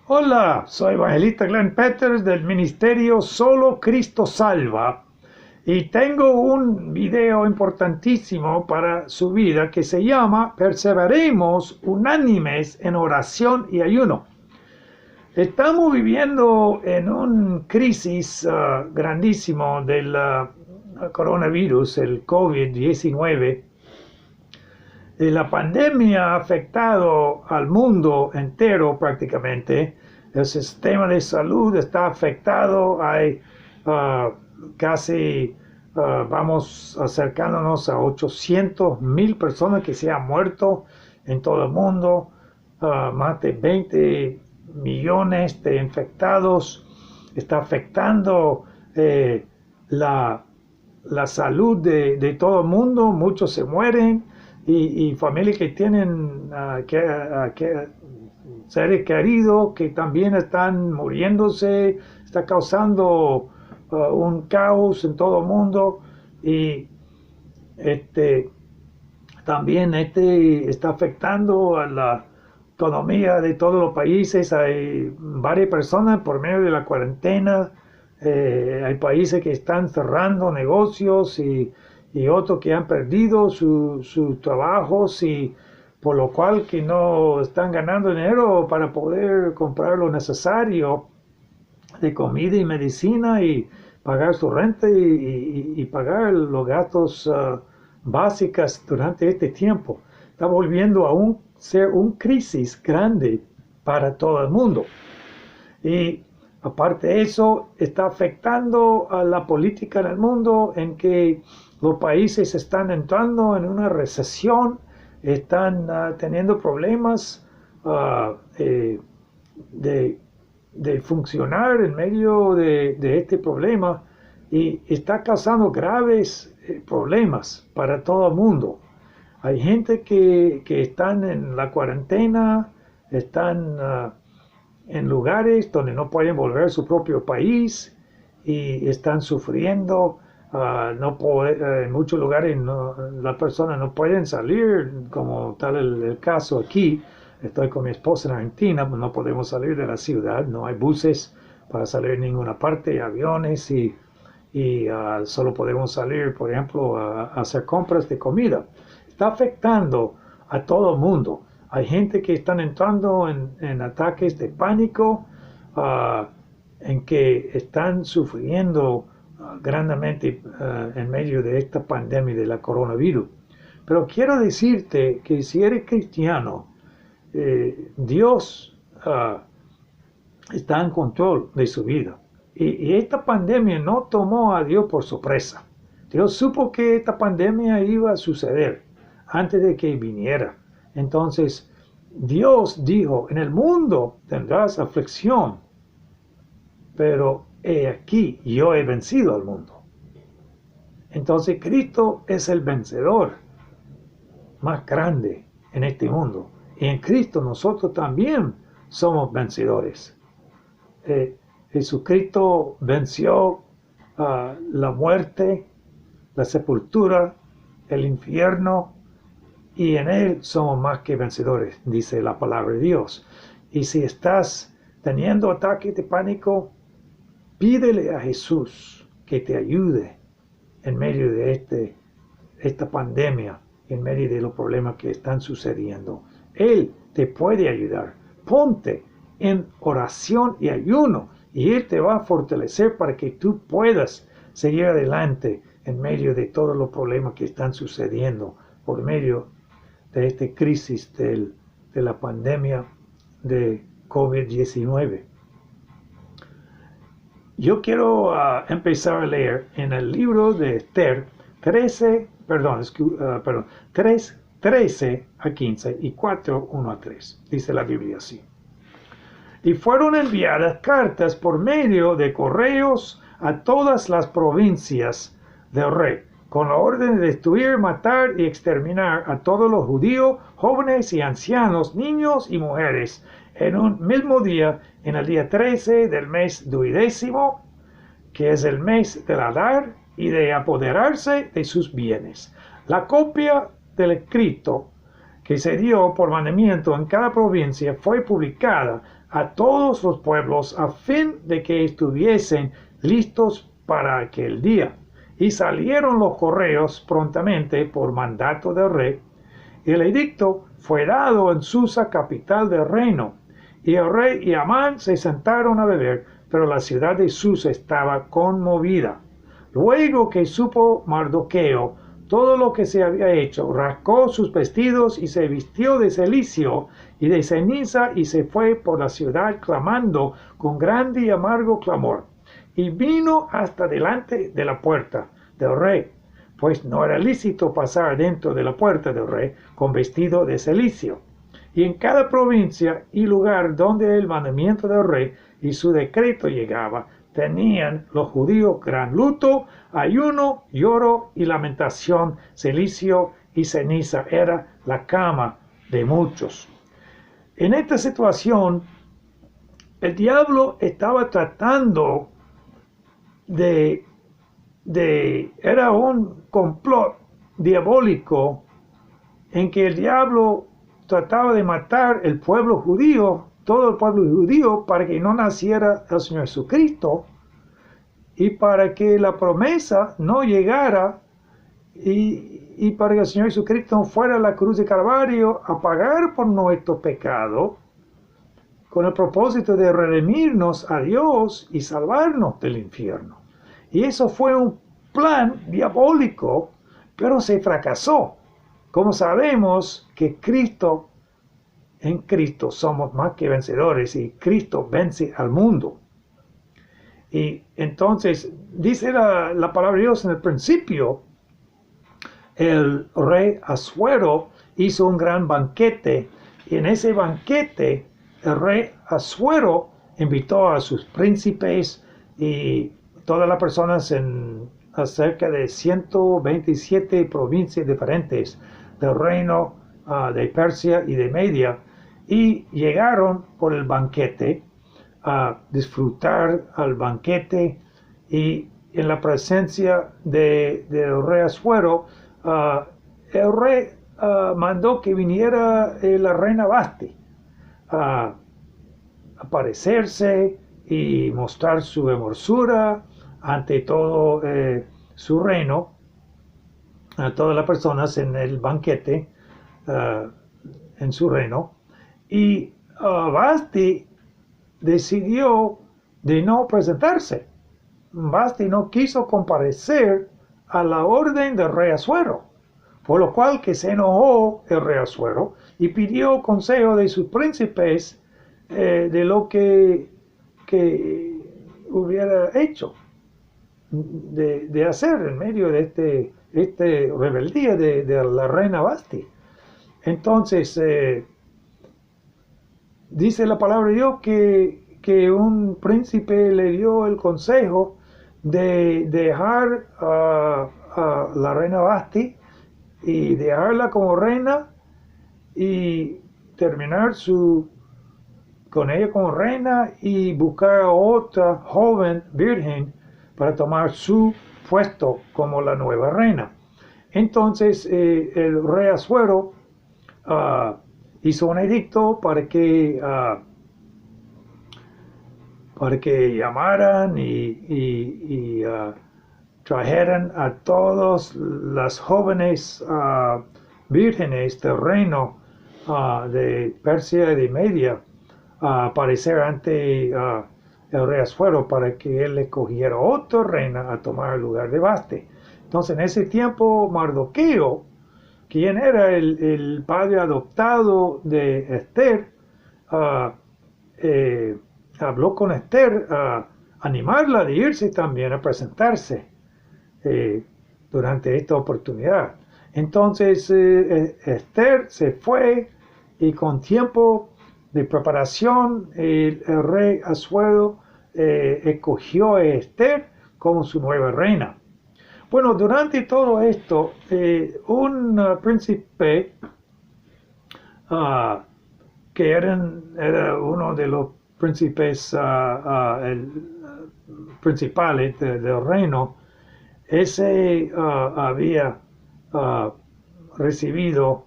Hola, soy Evangelista Glenn Peters del Ministerio Solo Cristo Salva y tengo un video importantísimo para su vida que se llama Perseveremos unánimes en oración y ayuno. Estamos viviendo en una crisis grandísimo del coronavirus, el COVID-19. La pandemia ha afectado al mundo entero prácticamente. El sistema de salud está afectado. Hay casi, vamos acercándonos a 800,000 personas que se han muerto en todo el mundo. Más de 20 millones de infectados. Está afectando la salud de todo el mundo. Muchos se mueren. Y familias que tienen seres queridos que también están muriéndose, está causando un caos en todo el mundo. Y también está afectando a la economía de todos los países. Hay varias personas por medio de la cuarentena. Hay países que están cerrando negocios y otros que han perdido sus trabajos y por lo cual que no están ganando dinero para poder comprar lo necesario de comida y medicina y pagar su renta y pagar los gastos básicos durante este tiempo. Está volviendo a ser una crisis grande para todo el mundo. Y aparte de eso, está afectando a la política en el mundo, en que los países están entrando en una recesión, están teniendo problemas de funcionar en medio de este problema y está causando graves problemas para todo el mundo. Hay gente que están en la cuarentena, están en lugares donde no pueden volver a su propio país y están sufriendo. En muchos lugares las personas no pueden salir, como tal el caso aquí. Estoy con mi esposa en Argentina, pues no podemos salir de la ciudad, no hay buses para salir en ninguna parte, aviones y solo podemos salir, por ejemplo, a hacer compras de comida. Está afectando a todo el mundo. Hay gente que están entrando en ataques de pánico, en que están sufriendo grandemente en medio de esta pandemia de la coronavirus. Pero quiero decirte que si eres cristiano, Dios está en control de su vida. Y esta pandemia no tomó a Dios por sorpresa. Dios supo que esta pandemia iba a suceder antes de que viniera. Entonces, Dios dijo, en el mundo tendrás aflicción, pero he aquí, yo he vencido al mundo. Entonces, Cristo es el vencedor más grande en este mundo. Y en Cristo nosotros también somos vencedores. Jesucristo venció la muerte, la sepultura, el infierno, y en Él somos más que vencedores, dice la palabra de Dios. Y si estás teniendo ataques de pánico, pídele a Jesús que te ayude en medio de esta pandemia, en medio de los problemas que están sucediendo. Él te puede ayudar. Ponte en oración y ayuno y Él te va a fortalecer para que tú puedas seguir adelante en medio de todos los problemas que están sucediendo por medio de esta crisis de la pandemia de COVID-19. Yo quiero empezar a leer en el libro de Esther 13 a 15 y 4, 1 a 3. Dice la Biblia así. Y fueron enviadas cartas por medio de correos a todas las provincias del rey, con la orden de destruir, matar y exterminar a todos los judíos, jóvenes y ancianos, niños y mujeres, en un mismo día, en el día 13 del mes 12º, que es el mes del Adar, y de apoderarse de sus bienes. La copia del escrito que se dio por mandamiento en cada provincia fue publicada a todos los pueblos a fin de que estuviesen listos para aquel día. Y salieron los correos prontamente por mandato del rey, y el edicto fue dado en Susa, capital del reino. Y el rey y Amán se sentaron a beber, pero la ciudad de Susa estaba conmovida. Luego que supo Mardoqueo todo lo que se había hecho, rascó sus vestidos y se vistió de cilicio y de ceniza y se fue por la ciudad clamando con grande y amargo clamor. Y vino hasta delante de la puerta del rey, pues no era lícito pasar dentro de la puerta del rey con vestido de cilicio. Y en cada provincia y lugar donde el mandamiento del rey y su decreto llegaba, tenían los judíos gran luto, ayuno, lloro y lamentación, cilicio y ceniza. Era la cama de muchos. En esta situación, el diablo estaba tratando era un complot diabólico en que el diablo trataba de matar el pueblo judío, todo el pueblo judío, para que no naciera el Señor Jesucristo y para que la promesa no llegara y para que el Señor Jesucristo fuera a la cruz de Calvario a pagar por nuestro pecado con el propósito de redimirnos a Dios y salvarnos del infierno. Y eso fue un plan diabólico, pero se fracasó. Como sabemos que en Cristo somos más que vencedores y Cristo vence al mundo. Y entonces dice la palabra de Dios en el principio, el rey Asuero hizo un gran banquete y en ese banquete el rey Asuero invitó a sus príncipes y todas las personas en acerca de 127 provincias diferentes del reino de Persia y de Media, y llegaron por el banquete a disfrutar al banquete, y en la presencia del rey Asuero, el rey mandó que viniera la reina Vasti a aparecerse y mostrar su hermosura ante todo su reino, a todas las personas en el banquete, en su reino. Y Vasti decidió de no presentarse. Vasti no quiso comparecer a la orden del rey Asuero, por lo cual que se enojó el rey Asuero y pidió consejo de sus príncipes de lo que hubiera hecho de hacer en medio de este rebeldía de la reina Vasti. Entonces dice la palabra de Dios que un príncipe le dio el consejo de dejar a la reina Vasti y dejarla como reina y terminar con ella como reina y buscar a otra joven virgen para tomar su puesto como la nueva reina. Entonces el rey Asuero hizo un edicto para que llamaran y trajeran a todas las jóvenes vírgenes del reino de Persia y de Media a aparecer ante el rey Asuero para que él escogiera otra reina a tomar el lugar de Vasti. Entonces en ese tiempo Mardoqueo, quien era el padre adoptado de Esther, habló con Esther a animarla de irse también a presentarse durante esta oportunidad. Entonces Esther se fue y con tiempo de preparación el rey Asuero escogió a Esther como su nueva reina. Bueno, durante todo esto, un príncipe que era uno de los príncipes principales del reino, ese había recibido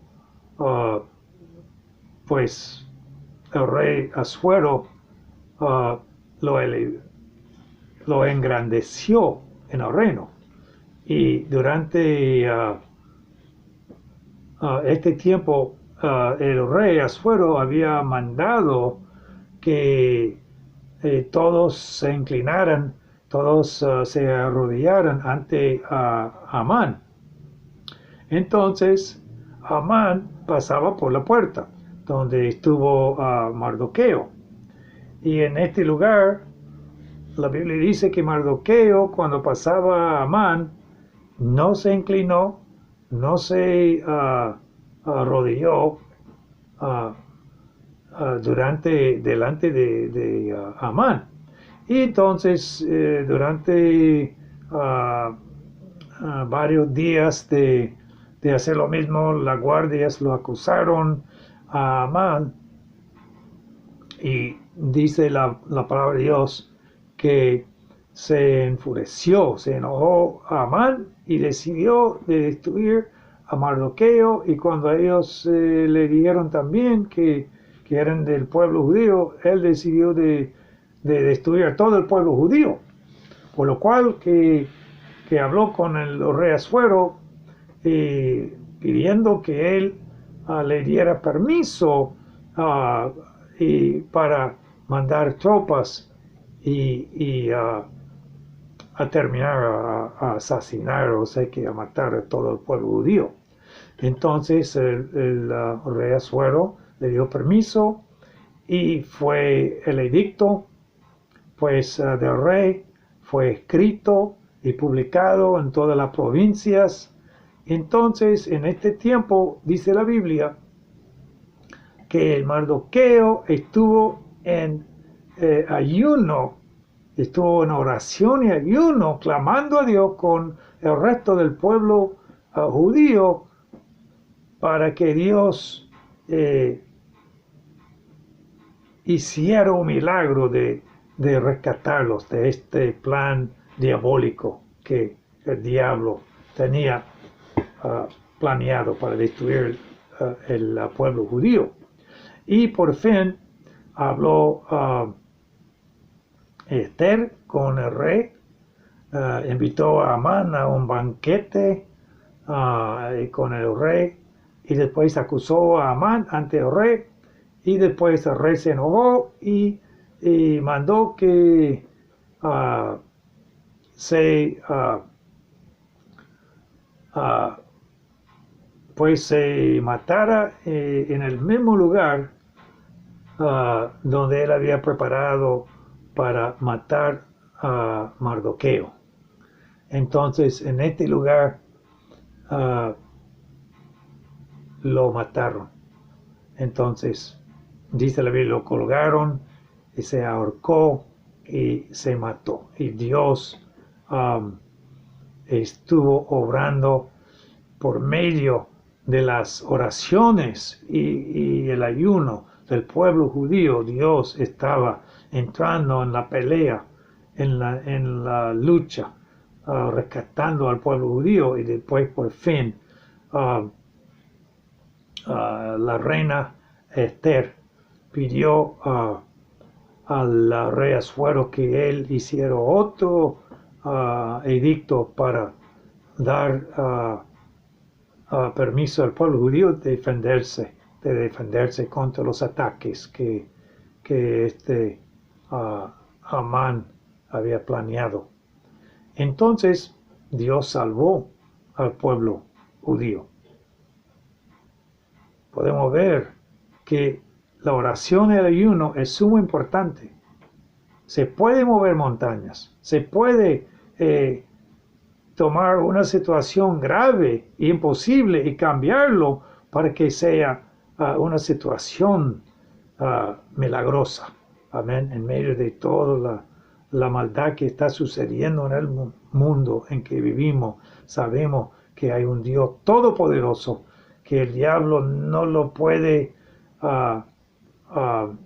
pues el rey Asuero ah, lo engrandeció en el reino. Y durante este tiempo, el rey Asuero había mandado que todos se inclinaran, todos se arrodillaran ante Amán. Entonces, Amán pasaba por la puerta donde estuvo Mardoqueo. Y en este lugar, la Biblia dice que Mardoqueo, cuando pasaba a Amán, no se inclinó, no se arrodilló delante de Amán. Y entonces, durante varios días de hacer lo mismo, las guardias lo acusaron a Amán. Y dice la palabra de Dios que se enfureció, se enojó a Amán y decidió de destruir a Mardoqueo. Y cuando ellos le dijeron también que eran del pueblo judío, él decidió de destruir a todo el pueblo judío. Por lo cual que habló con el rey Asuero pidiendo que él le diera permiso para mandar tropas y a terminar a asesinar, o sea, que a matar a todo el pueblo judío. Entonces el rey Asuero le dio permiso y fue el edicto pues del rey, fue escrito y publicado en todas las provincias. Entonces, en este tiempo, dice la Biblia, que el Mardoqueo estuvo en ayuno, estuvo en oración y ayuno, clamando a Dios con el resto del pueblo judío para que Dios hiciera un milagro de rescatarlos de este plan diabólico que el diablo tenía planeado para destruir el pueblo judío. Y por fin habló Esther con el rey, invitó a Amán a un banquete con el rey, y después acusó a Amán ante el rey, y después el rey se enojó y mandó que se matara en el mismo lugar donde él había preparado para matar a Mardoqueo. Entonces, en este lugar lo mataron. Entonces, dice la Biblia, lo colgaron y se ahorcó y se mató. Y Dios estuvo obrando por medio de las oraciones y el ayuno del pueblo judío. Dios estaba entrando en la pelea, en la lucha, rescatando al pueblo judío. Y después, por fin, la reina Esther pidió al rey Asuero que él hiciera otro edicto para dar permiso al pueblo judío de defenderse contra los ataques que Amán había planeado. Entonces Dios salvó al pueblo judío. Podemos ver que la oración y el ayuno es sumamente importante. Se puede mover montañas, se puede tomar una situación grave e imposible y cambiarlo para que sea una situación milagrosa. Amén. En medio de toda la maldad que está sucediendo en el mundo en que vivimos, sabemos que hay un Dios todopoderoso, que el diablo no lo puede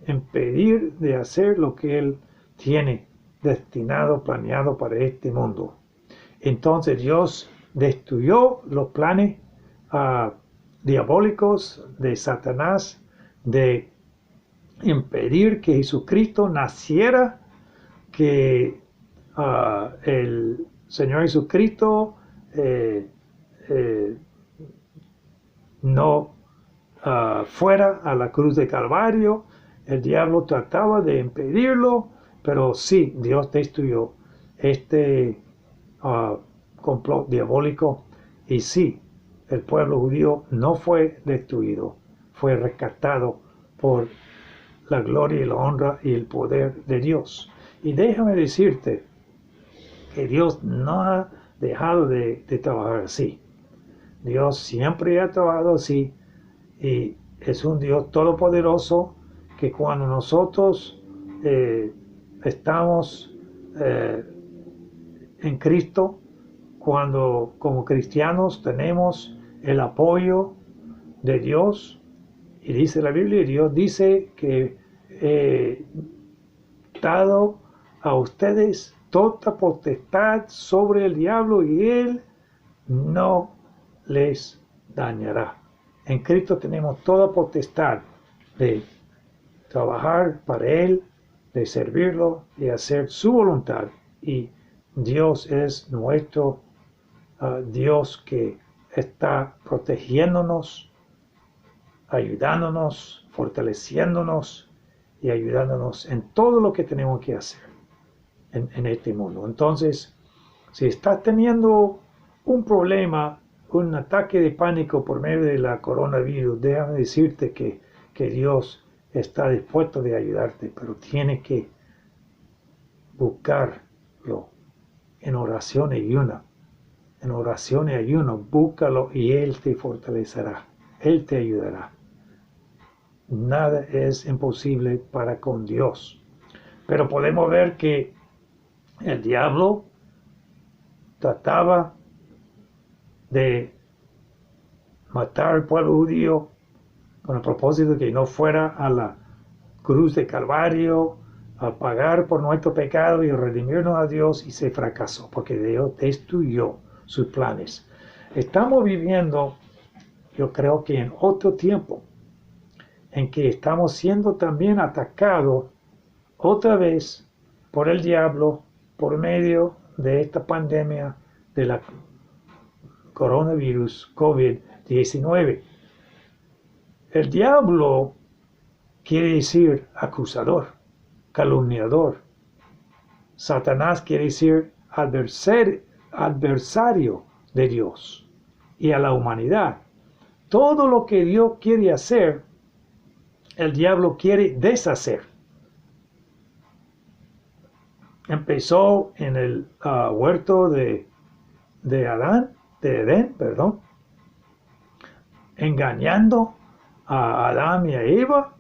impedir de hacer lo que él tiene destinado, planeado para este mundo. Entonces Dios destruyó los planes diabólicos de Satanás de impedir que Jesucristo naciera, que el Señor Jesucristo no fuera a la cruz de Calvario. El diablo trataba de impedirlo, pero sí, Dios destruyó este complot diabólico, y sí, el pueblo judío no fue destruido, fue rescatado por la gloria y la honra y el poder de Dios. Y déjame decirte que Dios no ha dejado de trabajar así. Dios siempre ha trabajado así, y es un Dios todopoderoso que cuando nosotros estamos en Cristo, cuando como cristianos tenemos el apoyo de Dios, y dice la Biblia, Dios dice que dado a ustedes toda potestad sobre el diablo y él no les dañará. En Cristo tenemos toda potestad de trabajar para Él, de servirlo y hacer su voluntad. Y Dios es nuestro Dios que está protegiéndonos, ayudándonos, fortaleciéndonos y ayudándonos en todo lo que tenemos que hacer en este mundo. Entonces, si estás teniendo un problema, un ataque de pánico por medio de la coronavirus, déjame decirte que Dios está dispuesto de ayudarte, pero tienes que buscarlo en oración y ayuno. En oración y ayuno, búscalo y Él te fortalecerá, Él te ayudará. Nada es imposible para con Dios. Pero podemos ver que el diablo trataba de matar al pueblo judío con el propósito de que no fuera a la cruz de Calvario a pagar por nuestro pecado y redimirnos a Dios, y se fracasó porque Dios destruyó sus planes. Estamos viviendo, yo creo que en otro tiempo, en que estamos siendo también atacados otra vez por el diablo por medio de esta pandemia de la coronavirus COVID-19. El diablo quiere decir acusador, calumniador. Satanás quiere decir adversario de Dios y a la humanidad. Todo lo que Dios quiere hacer, el diablo quiere deshacer. Empezó en el huerto de Edén, engañando a Adán y a Eva,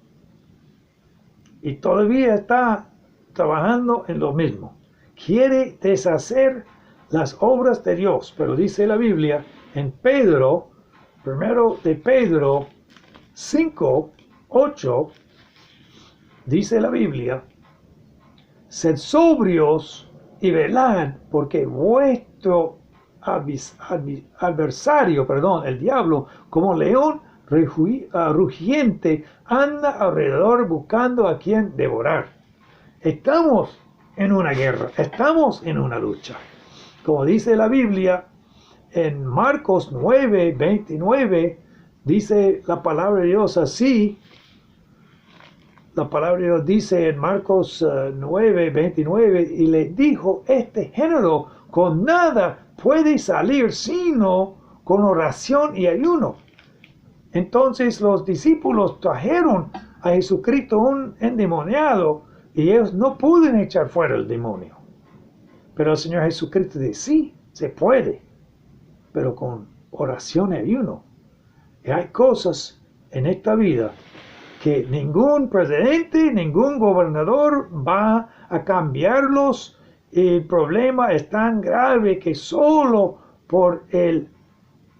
y todavía está trabajando en lo mismo. Quiere deshacer las obras de Dios, pero dice la Biblia en Pedro, primero de Pedro 5:8, dice la Biblia: sed sobrios y velad, porque vuestro adversario, el diablo, como león rugiente, anda alrededor buscando a quien devorar. Estamos en una guerra, estamos en una lucha. Como dice la Biblia en Marcos 9:29, dice la palabra de Dios así. La palabra de Dios dice en Marcos 9:29, y le dijo este género: con nada puede salir sino con oración y ayuno. Entonces los discípulos trajeron a Jesucristo un endemoniado y ellos no pudieron echar fuera el demonio. Pero el Señor Jesucristo dice: sí, se puede, pero con oración y ayuno. Y hay cosas en esta vida que ningún presidente, ningún gobernador va a cambiarlos. El problema es tan grave que solo por el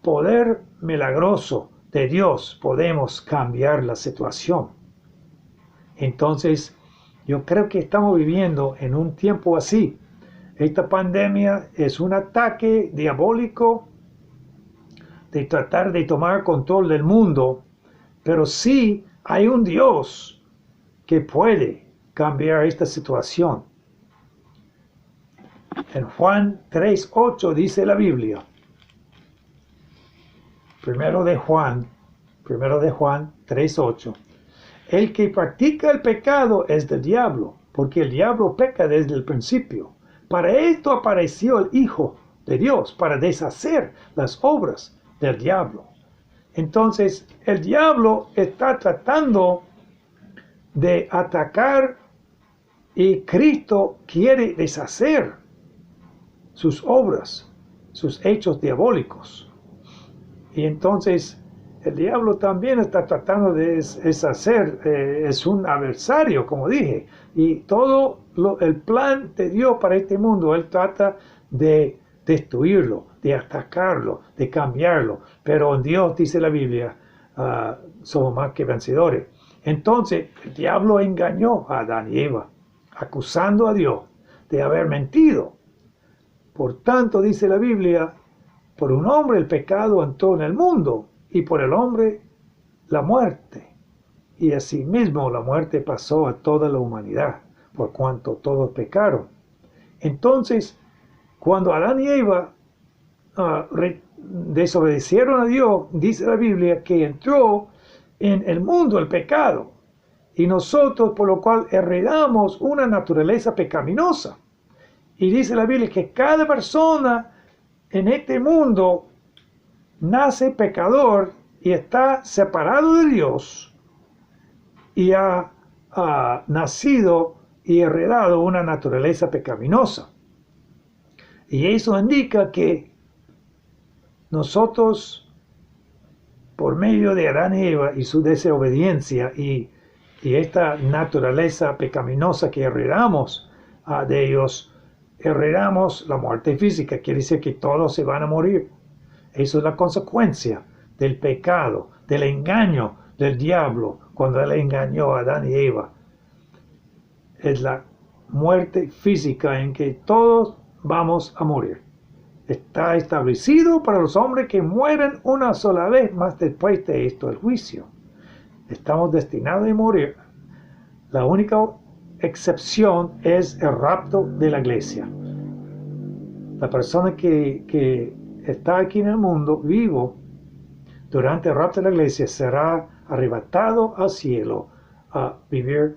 poder milagroso de Dios podemos cambiar la situación. Entonces, yo creo que estamos viviendo en un tiempo así. Esta pandemia es un ataque diabólico de tratar de tomar control del mundo, pero sí hay un Dios que puede cambiar esta situación. En Juan 3:8 dice la Biblia, primero de Juan 3:8, el que practica el pecado es del diablo, porque el diablo peca desde el principio. Para esto apareció el Hijo de Dios, para deshacer las obras del diablo. Entonces, el diablo está tratando de atacar y Cristo quiere deshacer sus obras, sus hechos diabólicos. Y entonces el diablo también está tratando de deshacer, es un adversario, como dije, y todo el plan de Dios para este mundo, él trata de destruirlo, de atacarlo, de cambiarlo, pero en Dios, dice la Biblia, somos más que vencedores. Entonces el diablo engañó a Adán y Eva, acusando a Dios de haber mentido. Por tanto, dice la Biblia, por un hombre el pecado entró en el mundo, y por el hombre la muerte. Y asimismo la muerte pasó a toda la humanidad, por cuanto todos pecaron. Entonces, cuando Adán y Eva desobedecieron a Dios, dice la Biblia que entró en el mundo el pecado. Y nosotros, por lo cual, heredamos una naturaleza pecaminosa. Y dice la Biblia que cada persona en este mundo nace pecador y está separado de Dios y ha nacido y heredado una naturaleza pecaminosa. Y eso indica que nosotros, por medio de Adán y Eva y su desobediencia y esta naturaleza pecaminosa que heredamos de ellos, heredamos la muerte física. Quiere decir que todos se van a morir. Eso es la consecuencia del pecado, del engaño del diablo cuando él engañó a Adán y Eva. Es la muerte física en que todos vamos a morir. Está establecido para los hombres que mueren una sola vez, más después de esto el juicio. Estamos destinados a morir. La única excepción es el rapto de la iglesia. La persona que está aquí en el mundo vivo durante el rapto de la iglesia será arrebatado al cielo a vivir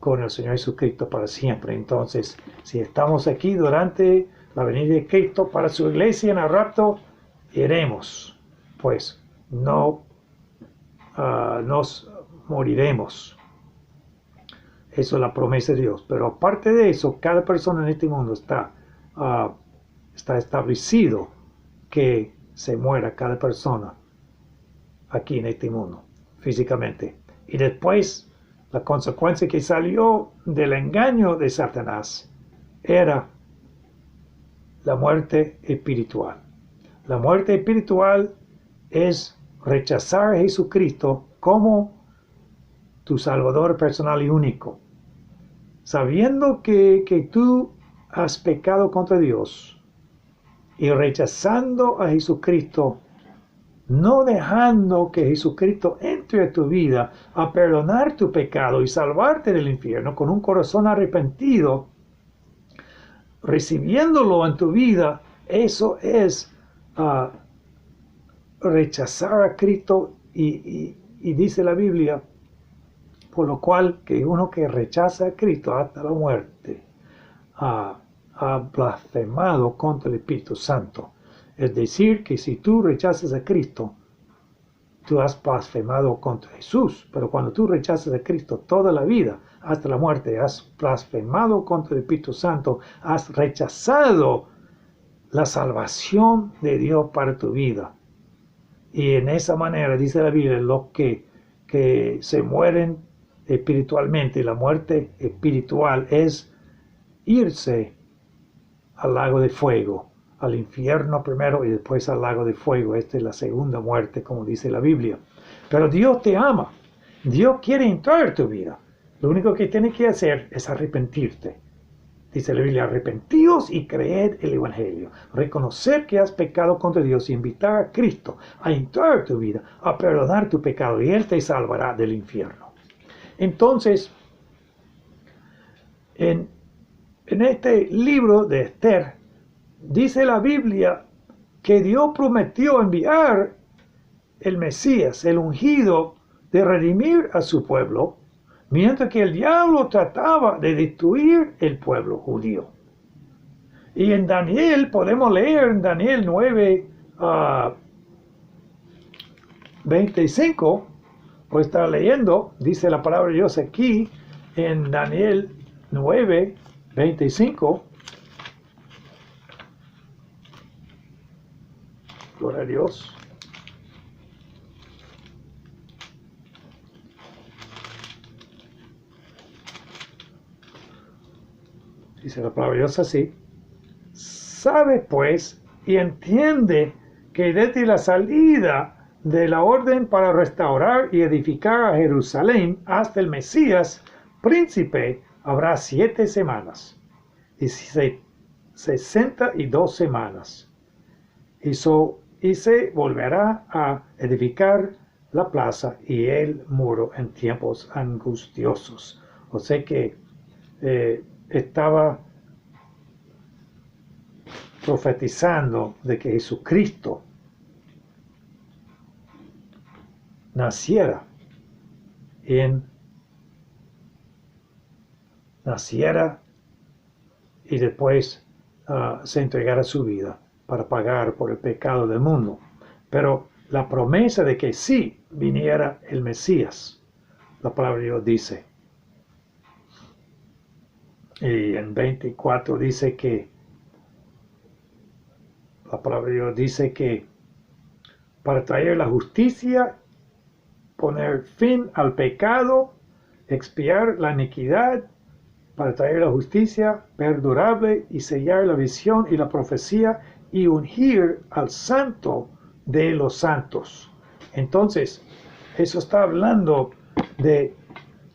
con el Señor Jesucristo para siempre. Entonces, si estamos aquí durante la venida de Cristo para su iglesia en el rapto, iremos, pues no nos moriremos. Eso es la promesa de Dios. Pero aparte de eso, cada persona en este mundo está establecido que se muera cada persona aquí en este mundo, físicamente. Y después, la consecuencia que salió del engaño de Satanás era la muerte espiritual. La muerte espiritual es rechazar a Jesucristo como tu Salvador personal y único. Sabiendo que tú has pecado contra Dios y rechazando a Jesucristo, no dejando que Jesucristo entre a tu vida a perdonar tu pecado y salvarte del infierno con un corazón arrepentido, recibiéndolo en tu vida, eso es rechazar a Cristo y dice la Biblia, por lo cual que uno que rechaza a Cristo hasta la muerte ha blasfemado contra el Espíritu Santo. Es decir, que si tú rechazas a Cristo, tú has blasfemado contra Jesús. Pero cuando tú rechazas a Cristo toda la vida, hasta la muerte, has blasfemado contra el Espíritu Santo, has rechazado la salvación de Dios para tu vida. Y en esa manera, dice la Biblia, los que se mueren espiritualmente, la muerte espiritual es irse al lago de fuego, al infierno primero y después al lago de fuego. Esta es la segunda muerte, como dice la Biblia. Pero Dios te ama. Dios quiere entrar en tu vida. Lo único que tienes que hacer es arrepentirte. Dice la Biblia, arrepentíos y creed el Evangelio. Reconocer que has pecado contra Dios y invitar a Cristo a entrar en tu vida, a perdonar tu pecado y Él te salvará del infierno. Entonces, En este libro de Esther, dice la Biblia que Dios prometió enviar el Mesías, el ungido, de redimir a su pueblo, mientras que el diablo trataba de destruir el pueblo judío. Y en Daniel, podemos leer en Daniel 9, 25, voy a estar leyendo, dice la palabra de Dios aquí, en Daniel 9, 25. Gloria a Dios. Dice la palabra de Dios así. Sabe pues y entiende que desde la salida de la orden para restaurar y edificar a Jerusalén hasta el Mesías, príncipe, habrá 7 semanas y 62 semanas. Y se volverá a edificar la plaza y el muro en tiempos angustiosos. O sea que estaba profetizando de que Jesucristo naciera y después se entregara su vida para pagar por el pecado del mundo. Pero la promesa de que sí viniera el Mesías, la palabra de Dios dice, y en 24 dice que la palabra de Dios dice que para traer la justicia, poner fin al pecado, expiar la iniquidad, para traer la justicia perdurable y sellar la visión y la profecía y ungir al santo de los santos. Entonces, eso está hablando de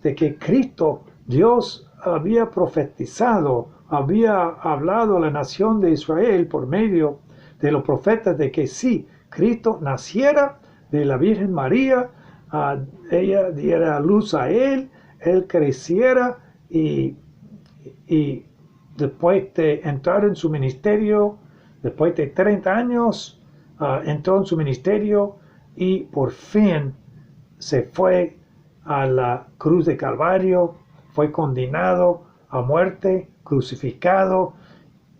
que Cristo, Dios había profetizado, había hablado a la nación de Israel por medio de los profetas de que sí, Cristo naciera de la Virgen María, ella diera luz a él creciera y después de entrar en su ministerio, después de 30 años, entró en su ministerio y por fin se fue a la cruz de Calvario, fue condenado a muerte, crucificado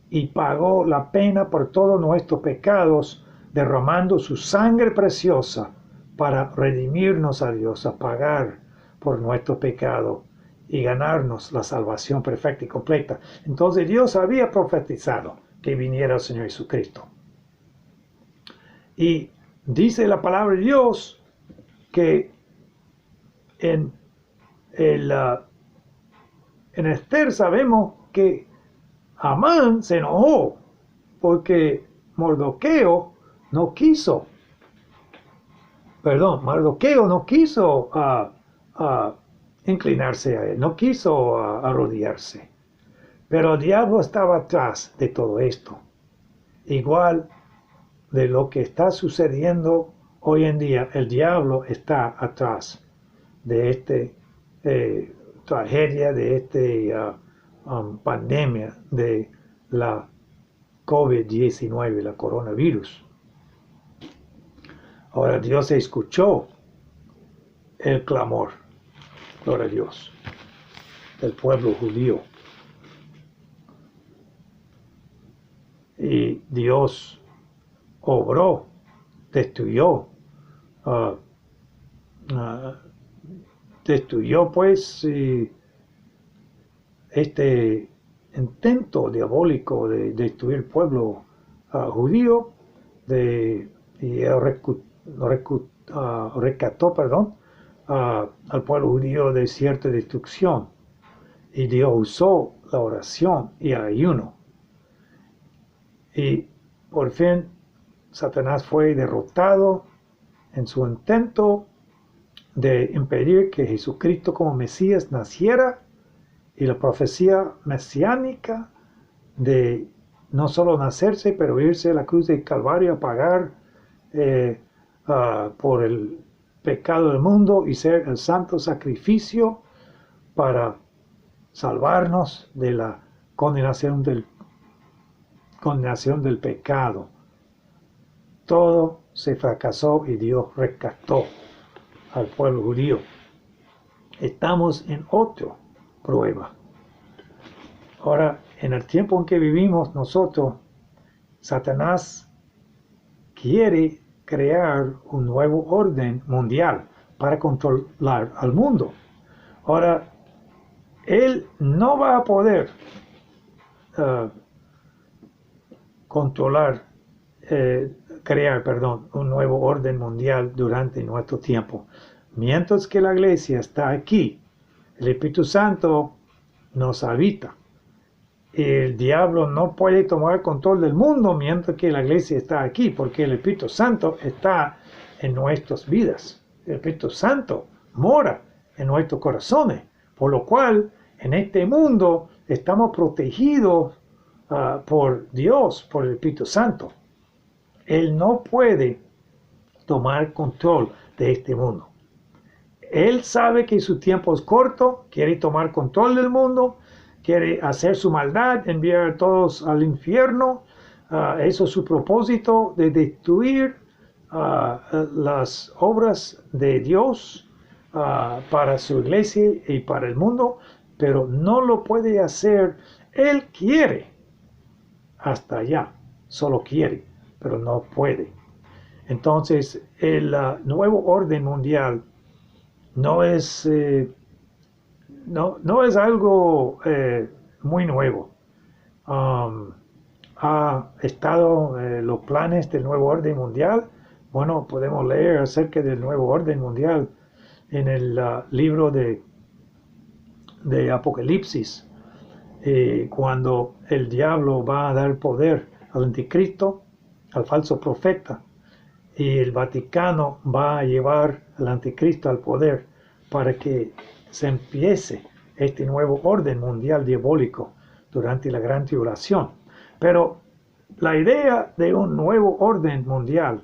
y pagó la pena por todos nuestros pecados, derramando su sangre preciosa para redimirnos a Dios, a pagar por nuestro pecado y ganarnos la salvación perfecta y completa. Entonces Dios había profetizado que viniera el Señor Jesucristo. Y dice la palabra de Dios que en Esther sabemos que Amán se enojó porque Mardoqueo no quiso inclinarse a él, no quiso arrodillarse. Pero el diablo estaba atrás de todo esto. Igual de lo que está sucediendo hoy en día, el diablo está atrás de esta tragedia, de esta pandemia de la COVID-19, la coronavirus. Ahora Dios escuchó el clamor, gloria a Dios, del pueblo judío. Y Dios obró, destruyó pues este intento diabólico de destruir el pueblo judío, y rescató al pueblo judío de cierta destrucción. Y Dios usó la oración y el ayuno. Y por fin Satanás fue derrotado en su intento de impedir que Jesucristo como Mesías naciera, y la profecía mesiánica de no solo nacerse, pero irse a la cruz del Calvario a pagar por el pecado del mundo y ser el santo sacrificio para salvarnos de la condenación del pecado. Todo se fracasó y Dios rescató al pueblo judío. Estamos en otra prueba. Ahora, en el tiempo en que vivimos nosotros, Satanás quiere crear un nuevo orden mundial para controlar al mundo. Ahora, él no va a poder crear un nuevo orden mundial durante nuestro tiempo. Mientras que la iglesia está aquí, el Espíritu Santo nos habita. El diablo no puede tomar control del mundo mientras que la iglesia está aquí, porque el Espíritu Santo está en nuestras vidas. El Espíritu Santo mora en nuestros corazones, por lo cual en este mundo estamos protegidos por Dios, por el Espíritu Santo. Él no puede tomar control de este mundo. Él sabe que su tiempo es corto, quiere tomar control del mundo, quiere hacer su maldad, enviar a todos al infierno. Eso es su propósito, de destruir las obras de Dios para su iglesia y para el mundo, pero no lo puede hacer. Él quiere hasta allá, solo quiere, pero no puede. Entonces, el nuevo orden mundial no es algo muy nuevo. Ha estado los planes del nuevo orden mundial. Bueno, podemos leer acerca del nuevo orden mundial en el libro de Apocalipsis, cuando el diablo va a dar poder al anticristo, al falso profeta, y el Vaticano va a llevar al anticristo al poder para que se empiece este nuevo orden mundial diabólico durante la gran tribulación. Pero la idea de un nuevo orden mundial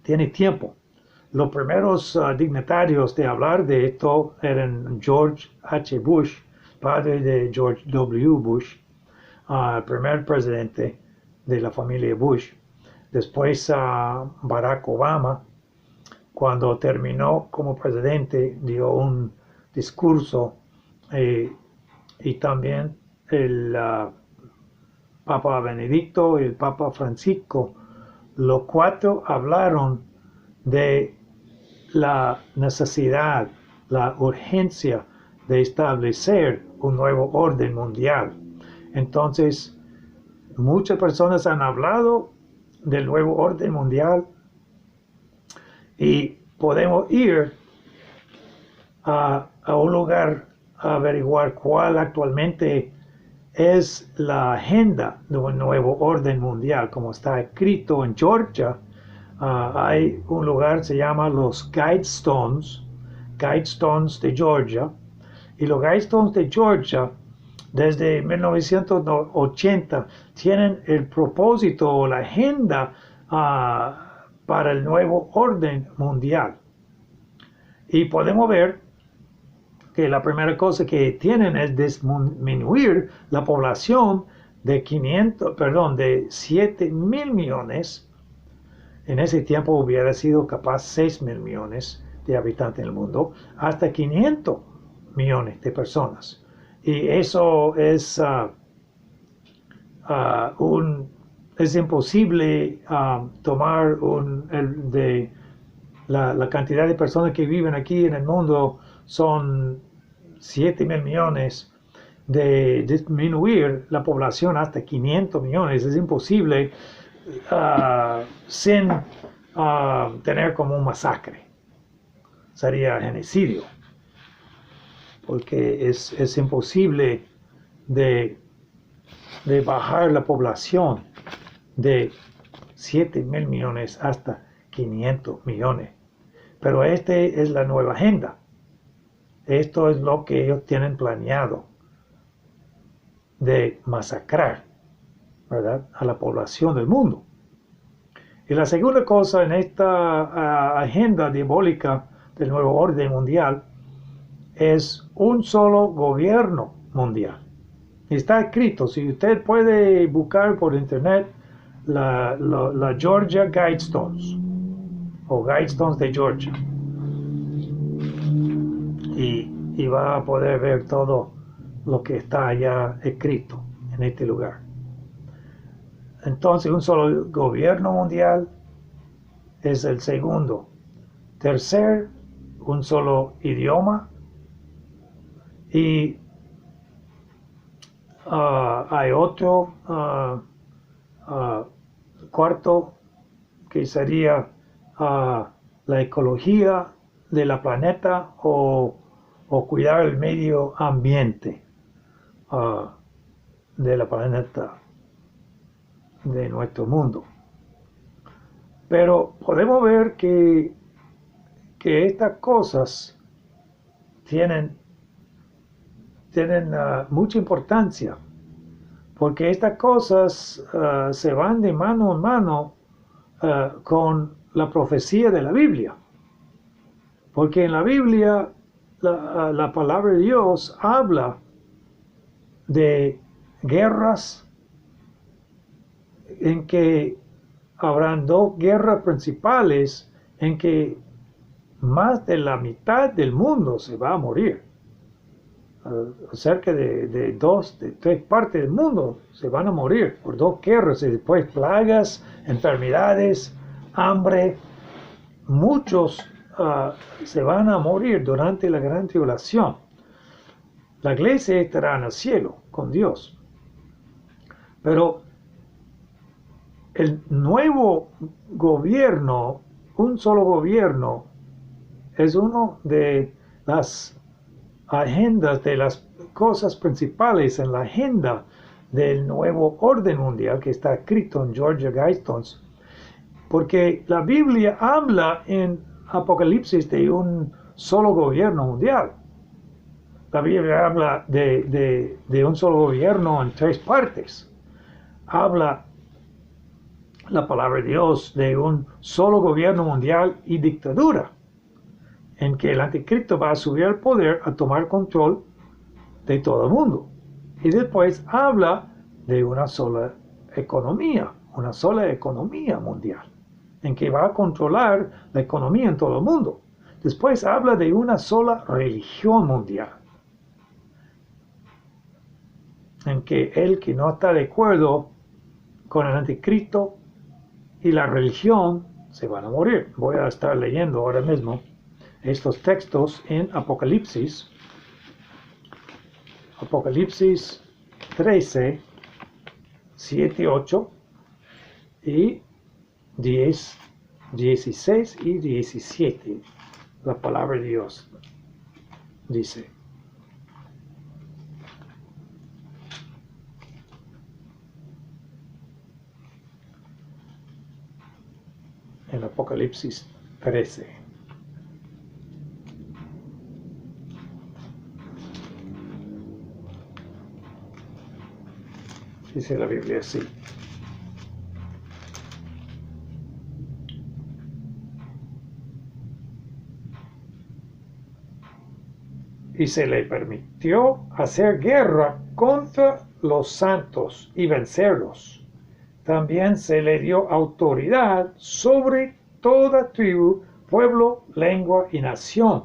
tiene tiempo. Los primeros dignatarios de hablar de esto eran George H. Bush, padre de George W. Bush, el primer presidente de la familia Bush. Después Barack Obama, cuando terminó como presidente, dio un discurso, y también el Papa Benedicto y el Papa Francisco. Los cuatro hablaron de la necesidad, la urgencia de establecer un nuevo orden mundial. Entonces, muchas personas han hablado del nuevo orden mundial, y podemos ir a un lugar a averiguar cuál actualmente es la agenda de un nuevo orden mundial. Como está escrito en Georgia, hay un lugar, se llama los Guidestones de Georgia, y los Guidestones de Georgia desde 1980 tienen el propósito o la agenda para el nuevo orden mundial. Y podemos ver que la primera cosa que tienen es disminuir la población de 7,000 millones. En ese tiempo hubiera sido capaz 6,000 millones de habitantes en el mundo, hasta 500 millones de personas. Y eso es imposible tomar la cantidad de personas que viven aquí en el mundo. Son 7,000 millones. De disminuir la población hasta 500 millones es imposible sin tener como un masacre. Sería genocidio, porque es imposible de bajar la población de 7,000 millones hasta 500 millones. Pero esta es la nueva agenda. Esto es lo que ellos tienen planeado, de masacrar, ¿verdad?, a la población del mundo. Y la segunda cosa en esta agenda diabólica del nuevo orden mundial es un solo gobierno mundial. Está escrito, si usted puede buscar por internet la Georgia Guidestones o Guidestones de Georgia y va a poder ver todo lo que está allá escrito en este lugar. Entonces, un solo gobierno mundial es el segundo. Tercer, un solo idioma. Y hay otro cuarto que sería la ecología de la planeta o cuidar el medio ambiente de la planeta, de nuestro mundo. Pero podemos ver que estas cosas tienen mucha importancia, porque estas cosas se van de mano en mano con la profecía de la Biblia. Porque en la Biblia la palabra de Dios habla de guerras en que habrán dos guerras principales en que más de la mitad del mundo se va a morir. Cerca de tres partes del mundo se van a morir por dos guerras y después plagas, enfermedades, hambre. Muchos se van a morir durante la gran tribulación. La iglesia estará en el cielo con Dios. Pero el nuevo gobierno, un solo gobierno, es una de las agendas, de las cosas principales en la agenda del nuevo orden mundial que está escrito en Georgia Guidestones. Porque la Biblia habla en Apocalipsis de un solo gobierno mundial. La Biblia habla de un solo gobierno en tres partes. Habla la palabra de Dios de un solo gobierno mundial y dictadura, en que el anticristo va a subir al poder a tomar control de todo el mundo. Y después habla de una sola economía mundial, en que va a controlar la economía en todo el mundo. Después habla de una sola religión mundial, en que el que no está de acuerdo con el anticristo y la religión se van a morir. Voy a estar leyendo ahora mismo estos textos en Apocalipsis 13, 7, 8 y 10, 16 y 17. La palabra de Dios dice: en Apocalipsis 13. Dice la Biblia así: y se le permitió hacer guerra contra los santos y vencerlos. También se le dio autoridad sobre toda tribu, pueblo, lengua y nación.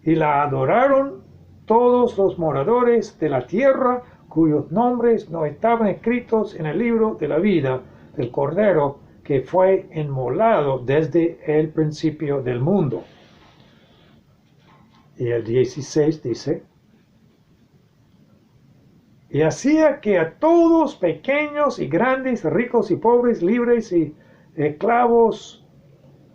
Y la adoraron todos los moradores de la tierra, cuyos nombres no estaban escritos en el libro de la vida del Cordero, que fue inmolado desde el principio del mundo. Y el 16 dice: y hacía que a todos, pequeños y grandes, ricos y pobres, libres y esclavos,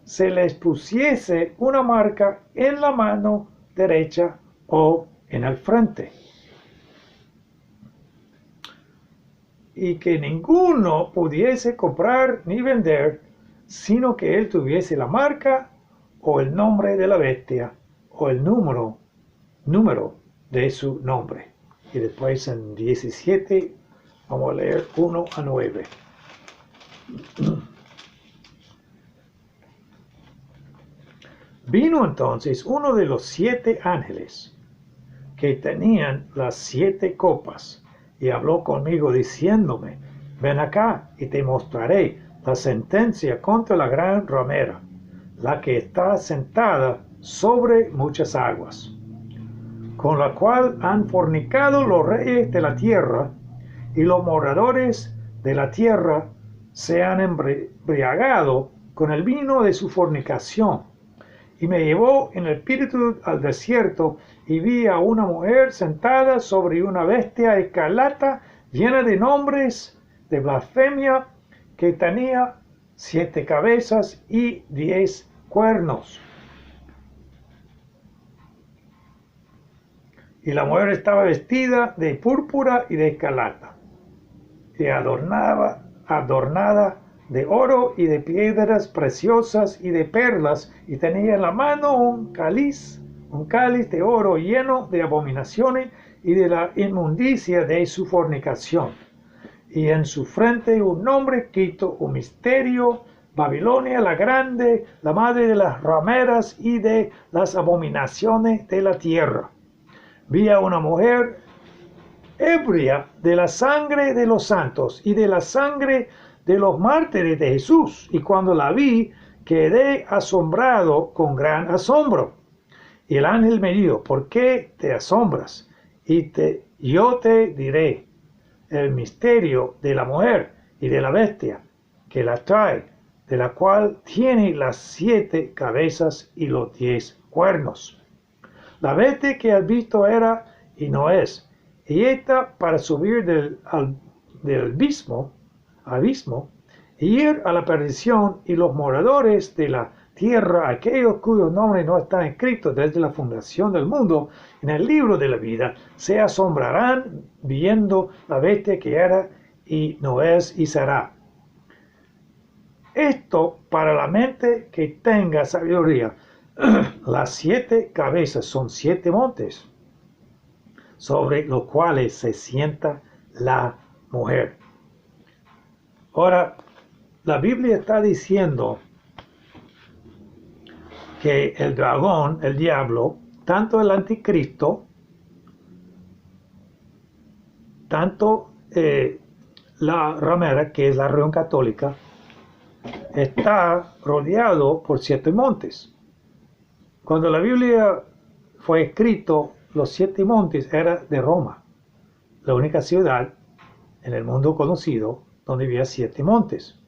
se les pusiese una marca en la mano derecha o en el frente, y que ninguno pudiese comprar ni vender, sino que él tuviese la marca o el nombre de la bestia o el número de su nombre. Y después en 17 vamos a leer 1 a 9. Vino entonces uno de los 7 ángeles que tenían las 7 copas y habló conmigo diciéndome, ven acá y te mostraré la sentencia contra la gran ramera, la que está sentada sobre muchas aguas, con la cual han fornicado los reyes de la tierra, y los moradores de la tierra se han embriagado con el vino de su fornicación. Y me llevó en el espíritu al desierto, y vi a una mujer sentada sobre una bestia escarlata llena de nombres de blasfemia, que tenía 7 cabezas y 10 cuernos. Y la mujer estaba vestida de púrpura y de escarlata, y adornada de oro y de piedras preciosas y de perlas, y tenía en la mano un cáliz de oro lleno de abominaciones y de la inmundicia de su fornicación. Y en su frente un nombre escrito, un misterio, Babilonia la grande, la madre de las rameras y de las abominaciones de la tierra. Vi a una mujer ebria de la sangre de los santos y de la sangre de los mártires de Jesús, y cuando la vi quedé asombrado con gran asombro. Y el ángel me dijo, ¿por qué te asombras? Y yo te diré el misterio de la mujer y de la bestia que la trae, de la cual tiene las 7 cabezas y los 10 cuernos. La bestia que has visto era y no es, y está para subir del abismo, y ir a la perdición, y los moradores de la tierra, aquellos cuyos nombres no están escritos desde la fundación del mundo en el libro de la vida, se asombrarán viendo la bestia que era y no es y será. Esto para la mente que tenga sabiduría. Las 7 cabezas son 7 montes, sobre los cuales se sienta la mujer. Ahora, la Biblia está diciendo que el dragón, el diablo, tanto el anticristo, tanto la ramera, que es la reunión católica, está rodeado por 7 montes. Cuando la Biblia fue escrito, los 7 montes eran de Roma, la única ciudad en el mundo conocido donde había 7 montes.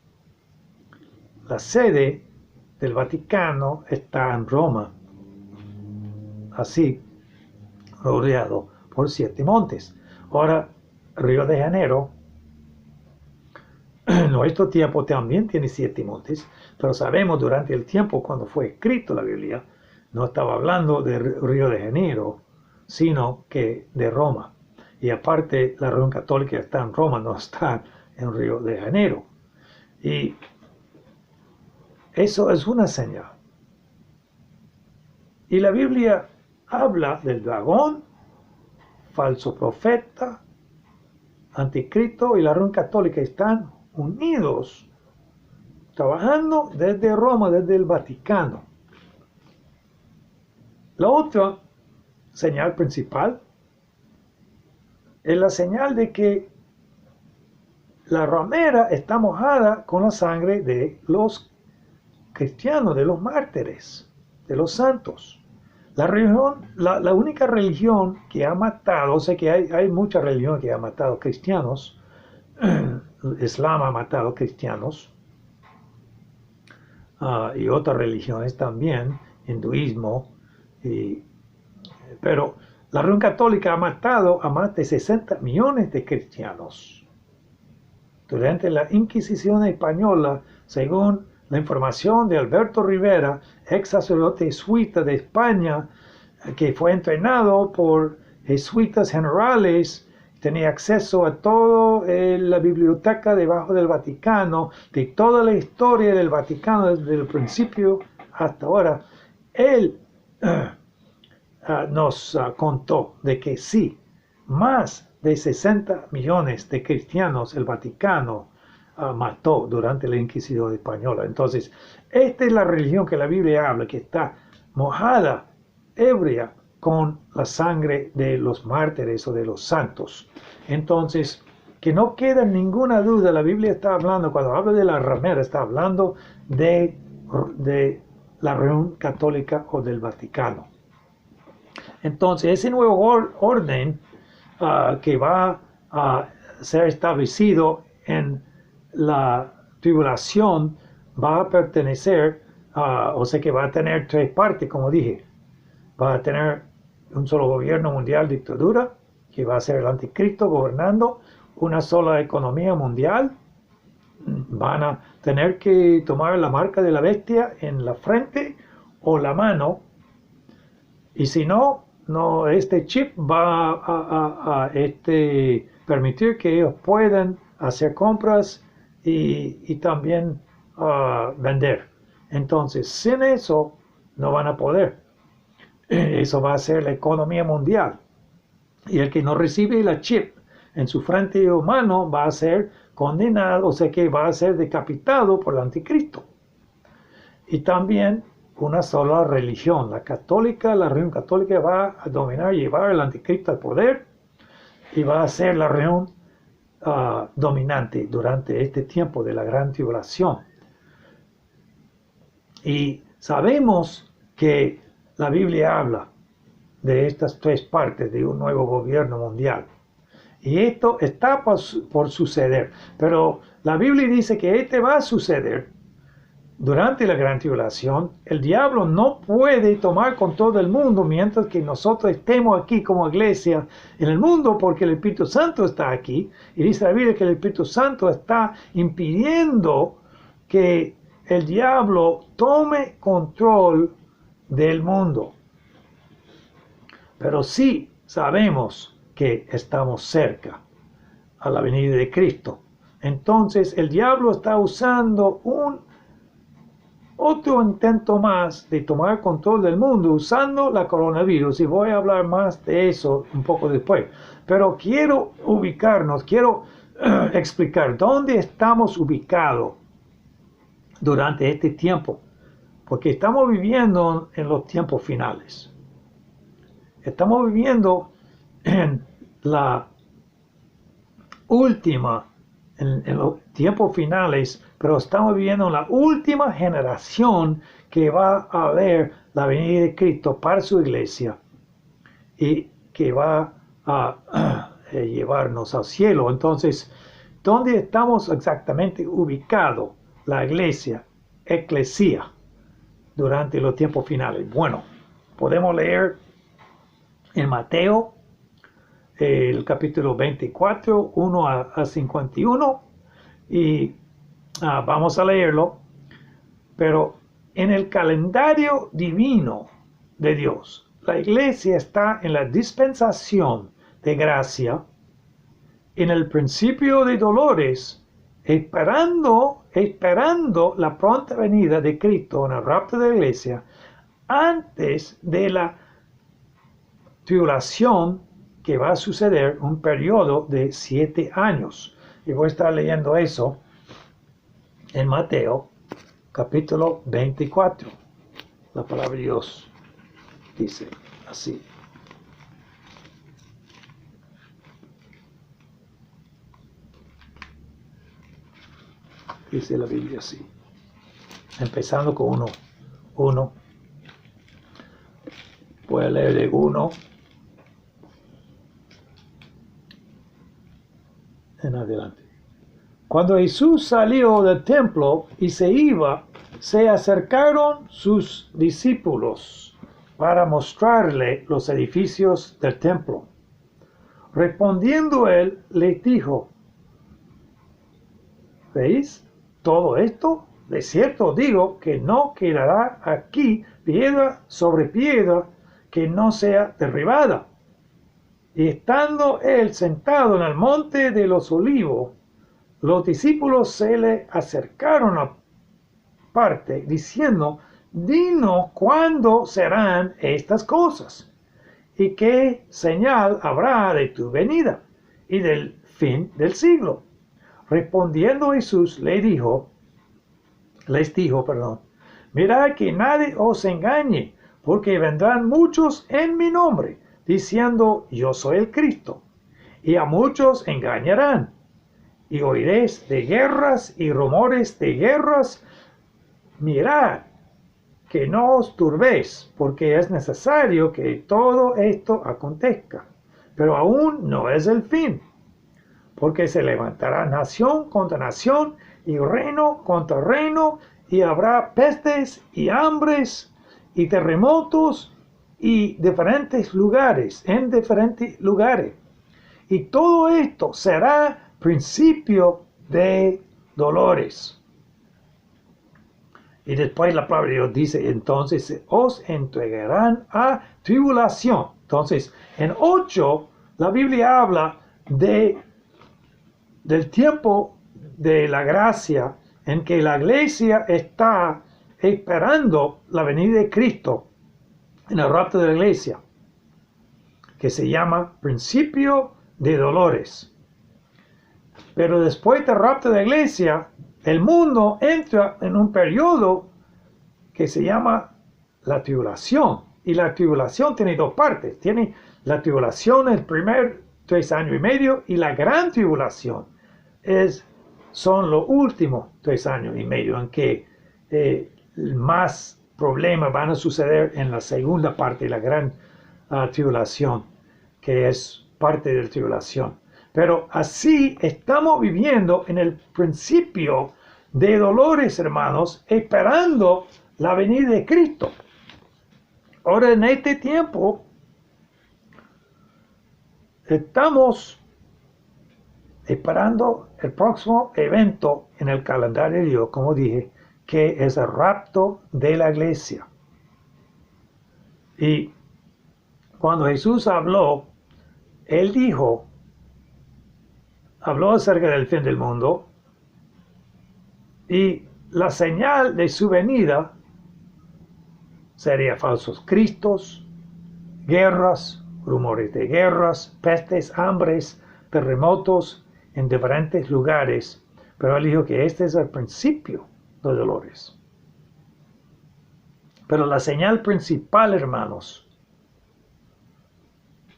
La sede del Vaticano está en Roma, así, rodeado por 7 montes. Ahora, Río de Janeiro, en nuestro tiempo también tiene 7 montes, pero sabemos durante el tiempo cuando fue escrito la Biblia, no estaba hablando de Río de Janeiro, sino que de Roma. Y aparte, la reunión católica está en Roma, no está en Río de Janeiro. Y eso es una señal. Y la Biblia habla del dragón, falso profeta, anticristo, y la reunión católica están unidos, trabajando desde Roma, desde el Vaticano. La otra señal principal es la señal de que la ramera está mojada con la sangre de los cristianos, de los mártires, de los santos. La única religión que ha matado, o sea que hay mucha religión que ha matado cristianos, Islam ha matado cristianos, y otras religiones también, hinduismo, pero la reunión católica ha matado a más de 60 millones de cristianos. Durante la Inquisición española, según la información de Alberto Rivera, ex sacerdote jesuita de España, que fue entrenado por jesuitas generales, tenía acceso a toda la biblioteca debajo del Vaticano, de toda la historia del Vaticano desde el principio hasta ahora. Él nos contó de que sí, más de 60 millones de cristianos el Vaticano mató durante la Inquisición española. Entonces, esta es la religión que la Biblia habla, que está mojada, ebria, con la sangre de los mártires o de los santos. Entonces, que no quede ninguna duda, la Biblia está hablando, cuando habla de la ramera, está hablando de la reunión católica o del Vaticano. Entonces, ese nuevo orden que va a ser establecido en la tribulación va a pertenecer, o sea que va a tener tres partes, como dije. Va a tener un solo gobierno mundial, dictadura, que va a ser el anticristo gobernando, una sola economía mundial. Van a tener que tomar la marca de la bestia en la frente o la mano, y si no, este chip va a permitir que ellos puedan hacer compras y también vender. Entonces, sin eso, no van a poder. Eso va a ser la economía mundial. Y el que no recibe la chip en su frente o mano va a ser condenado, o sea que va a ser decapitado por el anticristo. Y también una sola religión, la católica, la reunión católica va a dominar, llevar al anticristo al poder y va a ser la reunión dominante durante este tiempo de la gran tribulación. Y sabemos que la Biblia habla de estas tres partes de un nuevo gobierno mundial. Y esto está por suceder. Pero la Biblia dice que este va a suceder durante la gran tribulación. El diablo no puede tomar control del mundo mientras que nosotros estemos aquí como iglesia en el mundo, porque el Espíritu Santo está aquí. Y dice la Biblia que el Espíritu Santo está impidiendo que el diablo tome control del mundo. Pero sí sabemos que estamos cerca a la venida de Cristo. Entonces el diablo está usando otro intento más de tomar control del mundo usando la coronavirus, y voy a hablar más de eso un poco después. Pero quiero ubicarnos, quiero explicar dónde estamos ubicados durante este tiempo, porque estamos viviendo en los tiempos finales. Estamos viviendo en la última, en los tiempos finales, pero estamos viviendo en la última generación que va a ver la venida de Cristo para su iglesia y que va a llevarnos al cielo. Entonces, ¿dónde estamos exactamente ubicados la iglesia, eclesía, durante los tiempos finales? Bueno, podemos leer en Mateo, el capítulo 24, 1 a 51, y vamos a leerlo. Pero en el calendario divino de Dios, la iglesia está en la dispensación de gracia, en el principio de dolores, esperando la pronta venida de Cristo en el rapto de la iglesia, antes de la tribulación que va a suceder, un periodo de 7 años. Y voy a estar leyendo eso en Mateo, capítulo 24. La palabra de Dios dice así. Dice la Biblia así. Empezando con 1. Voy a leer de 1 en adelante. Cuando Jesús salió del templo y se iba, se acercaron sus discípulos para mostrarle los edificios del templo. Respondiendo él, les dijo: ¿veis todo esto? De cierto digo que no quedará aquí piedra sobre piedra que no sea derribada. Y estando él sentado en el monte de los olivos, los discípulos se le acercaron aparte, diciendo: dinos cuándo serán estas cosas, y qué señal habrá de tu venida y del fin del siglo. Respondiendo Jesús les dijo, mirad que nadie os engañe, porque vendrán muchos en mi nombre, diciendo, yo soy el Cristo, y a muchos engañarán. Y oiréis de guerras y rumores de guerras. Mirad, que no os turbéis, porque es necesario que todo esto acontezca. Pero aún no es el fin, porque se levantará nación contra nación y reino contra reino, y habrá pestes y hambres y terremotos y diferentes lugares, en diferentes lugares. Y todo esto será principio de dolores. Y después la palabra de Dios dice, entonces os entregarán a tribulación. Entonces, en 8, la Biblia habla del tiempo de la gracia en que la iglesia está esperando la venida de Cristo en el rapto de la iglesia, que se llama principio de dolores. Pero después del rapto de la iglesia, el mundo entra en un periodo que se llama la tribulación. Y la tribulación tiene dos partes. Tiene la tribulación el primer 3 años y medio, y la gran tribulación son los últimos 3 años y medio, en que más problemas van a suceder en la segunda parte de la gran tribulación, que es parte de la tribulación. Pero así estamos viviendo en el principio de dolores, hermanos, esperando la venida de Cristo. Ahora, en este tiempo, estamos esperando el próximo evento en el calendario de Dios, como dije, que es el rapto de la iglesia. Y cuando Jesús habló, Él habló acerca del fin del mundo, y la señal de su venida sería falsos cristos, guerras, rumores de guerras, pestes, hambres, terremotos en diferentes lugares. Pero Él dijo que este es el principio de dolores. Pero la señal principal, hermanos,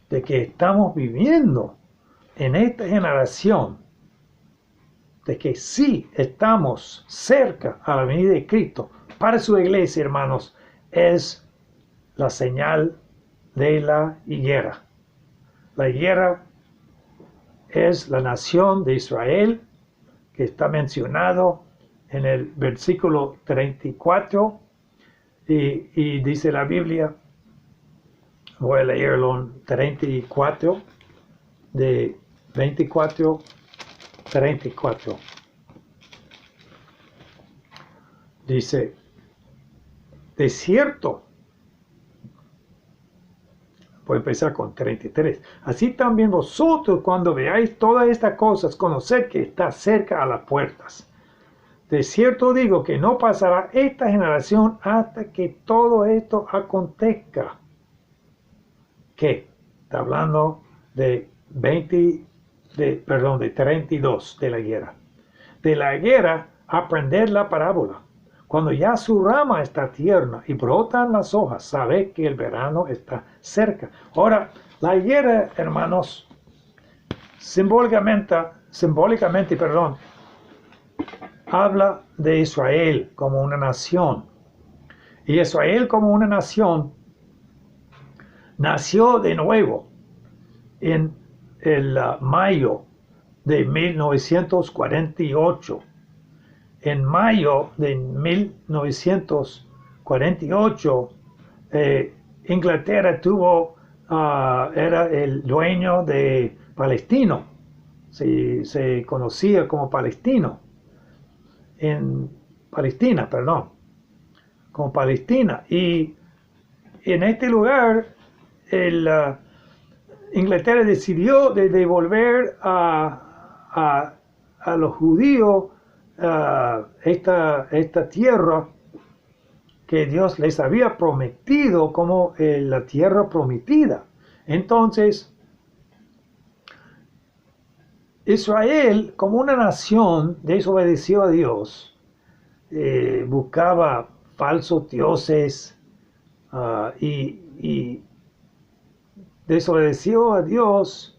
de que estamos viviendo en esta generación, de que sí estamos cerca a la venida de Cristo para su iglesia, hermanos, es la señal de la higuera. La higuera es la nación de Israel, que está mencionado en el versículo 34, y dice la Biblia, voy a leerlo, 34, de 24, 34. Dice, de cierto, voy a empezar con 33. Así también vosotros, cuando veáis todas estas cosas, conoced que está cerca a las puertas. De cierto digo que no pasará esta generación hasta que todo esto acontezca. ¿Qué? Está hablando de 32 de la higuera. De la higuera, aprender la parábola. Cuando ya su rama está tierna y brotan las hojas, sabed que el verano está cerca. Ahora, la higuera, hermanos, simbólicamente, habla de Israel como una nación. Y Israel como una nación nació de nuevo en el mayo de 1948. En mayo de 1948, Inglaterra era el dueño de Palestino. Se conocía como Palestina, como Palestina. Y en este lugar, Inglaterra decidió de devolver a los judíos esta tierra que Dios les había prometido como la tierra prometida. Entonces, Israel, como una nación, desobedeció a Dios, buscaba falsos dioses, y desobedeció a Dios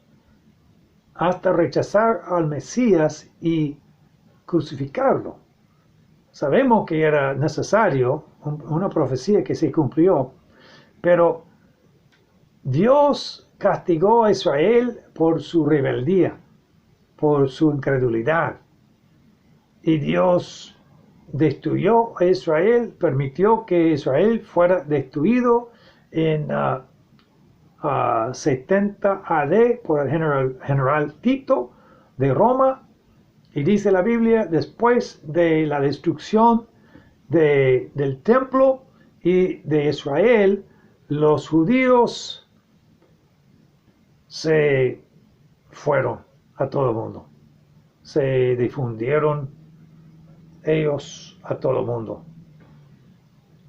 hasta rechazar al Mesías y crucificarlo. Sabemos que era necesario, una profecía que se cumplió, pero Dios castigó a Israel por su rebeldía, por su incredulidad. Y Dios destruyó a Israel, permitió que Israel fuera destruido en 70 AD por el general Tito de Roma. Y dice la Biblia, después de la destrucción del templo y de Israel, los judíos se fueron a todo el mundo. Se difundieron ellos a todo el mundo.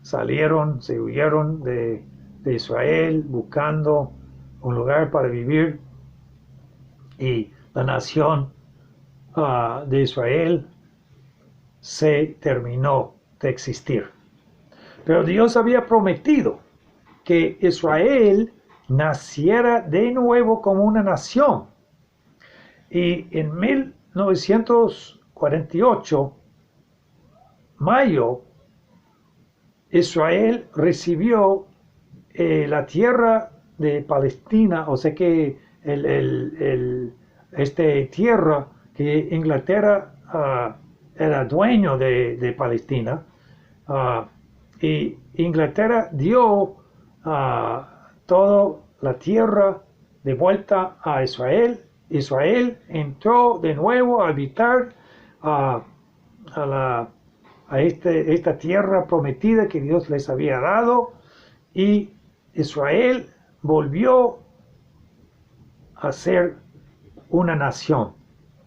Salieron, se huyeron de Israel buscando un lugar para vivir, y la nación de Israel se terminó de existir. Pero Dios había prometido que Israel naciera de nuevo como una nación. Y en 1948, mayo, Israel recibió la tierra de Palestina, o sea que tierra que Inglaterra era dueño de Palestina, y Inglaterra dio toda la tierra de vuelta a Israel. Israel entró de nuevo a habitar esta tierra prometida que Dios les había dado, y Israel volvió a ser una nación.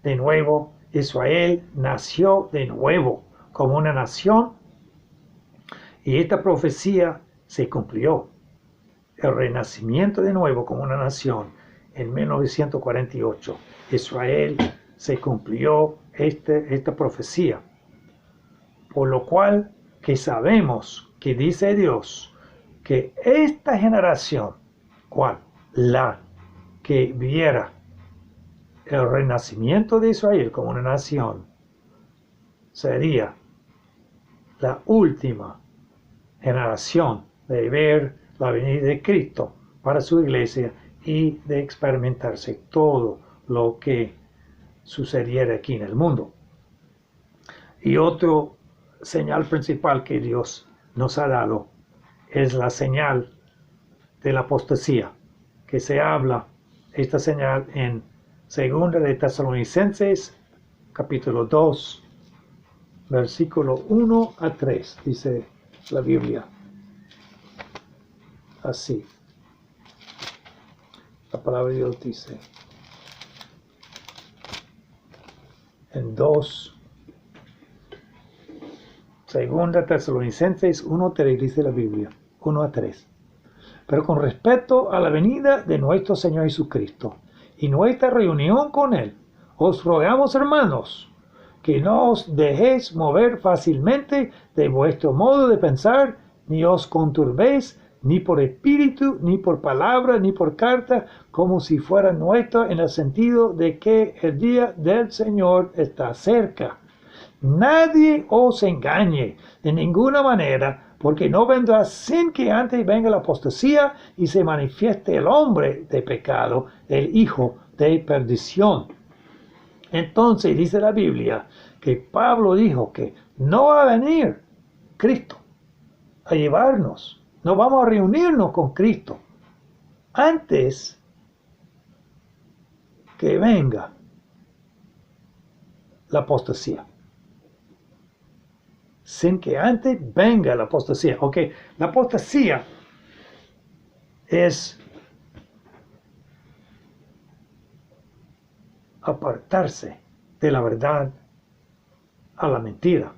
De nuevo, Israel nació de nuevo como una nación, y esta profecía se cumplió. El renacimiento de nuevo como una nación en 1948. Israel se cumplió esta profecía. Por lo cual que sabemos que dice Dios que esta generación, ¿cuál? La que viera el renacimiento de Israel como una nación, sería la última generación de ver la venida de Cristo para su iglesia y de experimentarse todo lo que sucediera aquí en el mundo. Y otro señal principal que Dios nos ha dado es la señal de la apostasía, que se habla esta señal en 2 de Tesalonicenses capítulo 2 versículo 1 a 3, dice la Biblia así. La palabra de Dios dice en 2 Tesalonicenses 1 a 3, dice la Biblia 1 a 3. Pero con respecto a la venida de nuestro Señor Jesucristo y nuestra reunión con Él, os rogamos, hermanos, que no os dejéis mover fácilmente de vuestro modo de pensar, ni os conturbéis, ni por espíritu, ni por palabra, ni por carta, como si fuera nuestro, en el sentido de que el día del Señor está cerca. Nadie os engañe de ninguna manera, porque no vendrá sin que antes venga la apostasía y se manifieste el hombre de pecado, el hijo de perdición. Entonces dice la Biblia que Pablo dijo que no va a venir Cristo a llevarnos, no vamos a reunirnos con Cristo antes que venga la apostasía. Sin que antes venga la apostasía. Ok, la apostasía es apartarse de la verdad a la mentira.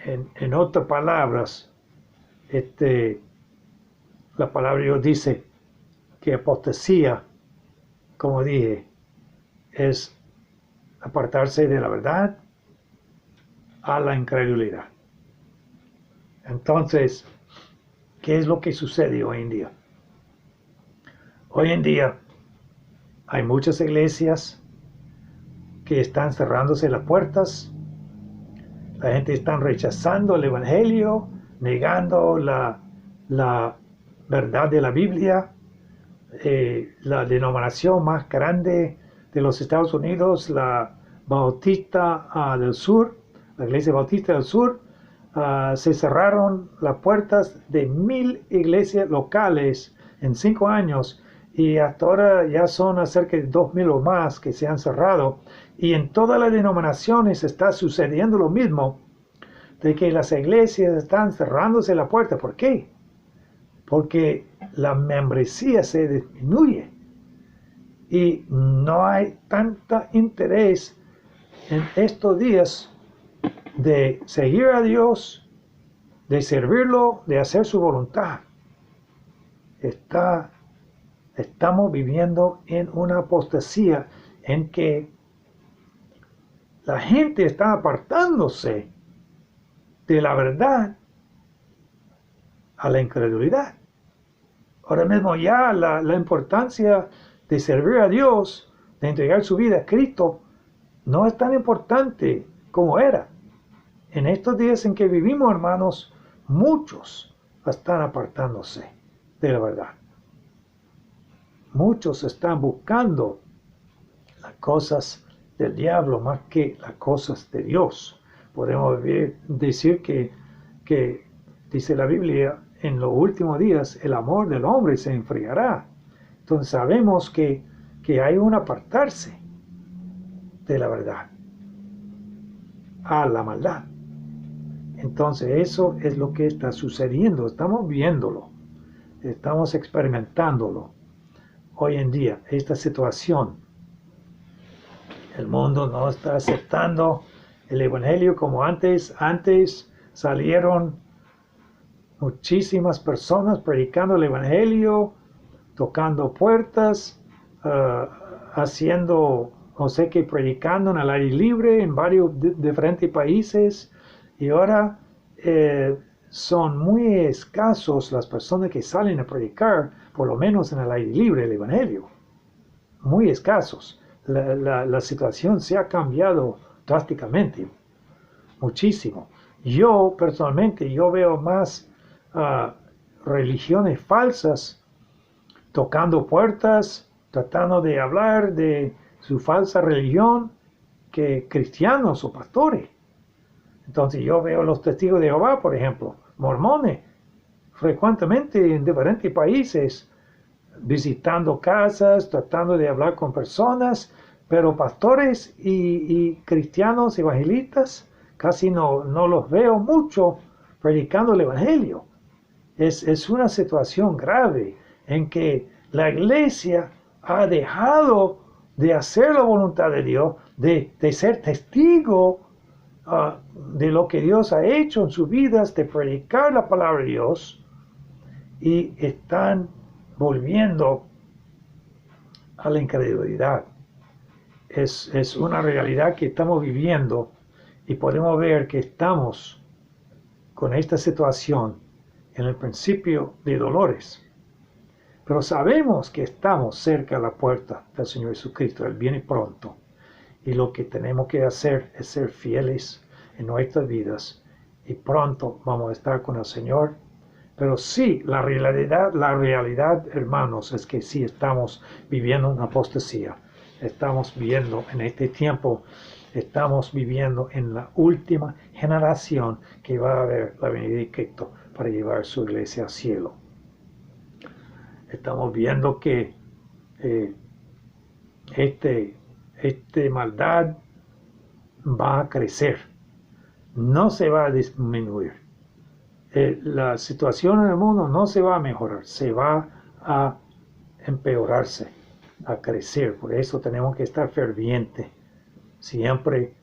En otras palabras, la palabra de Dios dice que apostasía, como dije, es apartarse de la verdad a la incredulidad. Entonces, ¿qué es lo que sucede hoy en día? Hoy en día hay muchas iglesias que están cerrándose las puertas. La gente está rechazando el Evangelio, negando la verdad de la Biblia. La denominación más grande de los Estados Unidos, la Bautista del Sur, la Iglesia Bautista del Sur, se cerraron las puertas de 1000 iglesias locales en 5 años y hasta ahora ya son cerca de 2000 o más que se han cerrado. Y en todas las denominaciones está sucediendo lo mismo, de que las iglesias están cerrándose la puerta. ¿Por qué? Porque la membresía se disminuye y no hay tanto interés en estos días de seguir a Dios, de servirlo, de hacer su voluntad. Estamos viviendo en una apostasía en que la gente está apartándose de la verdad a la incredulidad. Ahora mismo ya la importancia de servir a Dios, de entregar su vida a Cristo, no es tan importante como era. En estos días en que vivimos, hermanos, muchos están apartándose de la verdad. Muchos están buscando las cosas del diablo más que las cosas de Dios. Podemos decir que dice la Biblia, en los últimos días el amor del hombre se enfriará. Entonces sabemos que hay un apartarse de la verdad a la maldad. Entonces eso es lo que está sucediendo. Estamos viéndolo, estamos experimentándolo hoy en día, esta situación. El mundo no está aceptando el Evangelio como antes. Antes salieron muchísimas personas predicando el Evangelio, tocando puertas, haciendo, no sé qué, predicando en el aire libre en varios diferentes países. Y ahora son muy escasos las personas que salen a predicar, por lo menos en el aire libre, el Evangelio. Muy escasos. La situación se ha cambiado drásticamente, muchísimo. Yo personalmente, veo más religiones falsas tocando puertas, tratando de hablar de su falsa religión, que cristianos o pastores. Entonces yo veo los testigos de Jehová, por ejemplo, mormones, frecuentemente en diferentes países, visitando casas, tratando de hablar con personas, pero pastores y cristianos evangelistas casi no los veo mucho predicando el Evangelio. Es una situación grave en que la iglesia ha dejado de hacer la voluntad de Dios, de ser testigo de lo que Dios ha hecho en sus vidas, de predicar la palabra de Dios, y están volviendo a la incredulidad. Es una realidad que estamos viviendo y podemos ver que estamos con esta situación en el principio de dolores. Pero sabemos que estamos cerca de la puerta del Señor Jesucristo. Él viene pronto. Y lo que tenemos que hacer es ser fieles en nuestras vidas. Y pronto vamos a estar con el Señor. Pero sí, la realidad, hermanos, es que sí estamos viviendo una apostasía. Estamos viviendo en este tiempo, estamos viviendo en la última generación que va a ver la venida de Cristo para llevar su iglesia al cielo. Estamos viendo que esta maldad va a crecer, no se va a disminuir. La situación en el mundo no se va a mejorar, se va a empeorarse, a crecer. Por eso tenemos que estar fervientes, siempre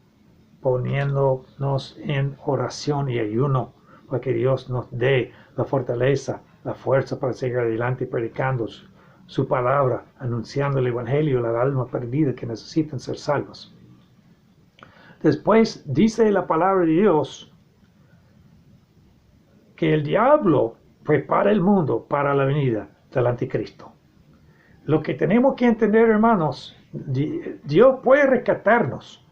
poniéndonos en oración y ayuno, para que Dios nos dé la fortaleza, la fuerza para seguir adelante predicando su palabra, anunciando el Evangelio a las almas perdidas que necesitan ser salvas. Después dice la palabra de Dios que el diablo prepara el mundo para la venida del anticristo. Lo que tenemos que entender, hermanos, Dios puede rescatarnos.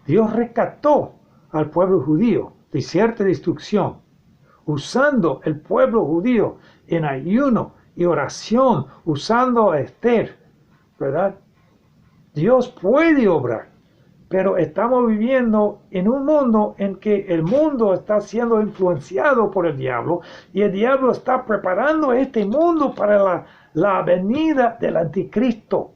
Dios rescató al pueblo judío de cierta destrucción, usando el pueblo judío en ayuno y oración, usando a Esther, ¿verdad? Dios puede obrar, pero estamos viviendo en un mundo en que el mundo está siendo influenciado por el diablo y el diablo está preparando este mundo para la venida del anticristo.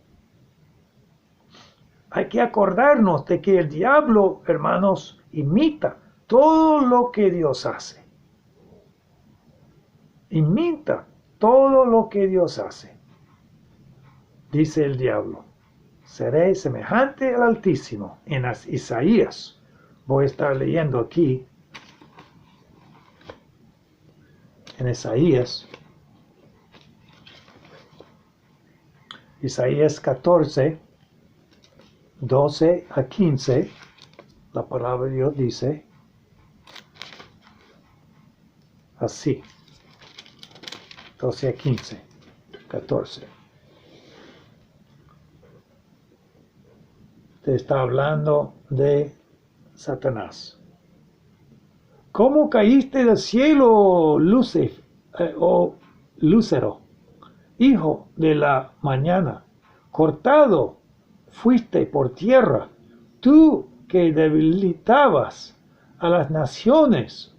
Hay que acordarnos de que el diablo, hermanos, imita todo lo que Dios hace. Imita todo lo que Dios hace. Dice el diablo: seré semejante al Altísimo. En Isaías, voy a estar leyendo aquí, en Isaías 14, 12 a 15, la palabra de Dios dice así, 12 a 15, 14. Te está hablando de Satanás. ¿Cómo caíste del cielo, Lúcero, hijo de la mañana? Cortado fuiste por tierra, tú que debilitabas a las naciones,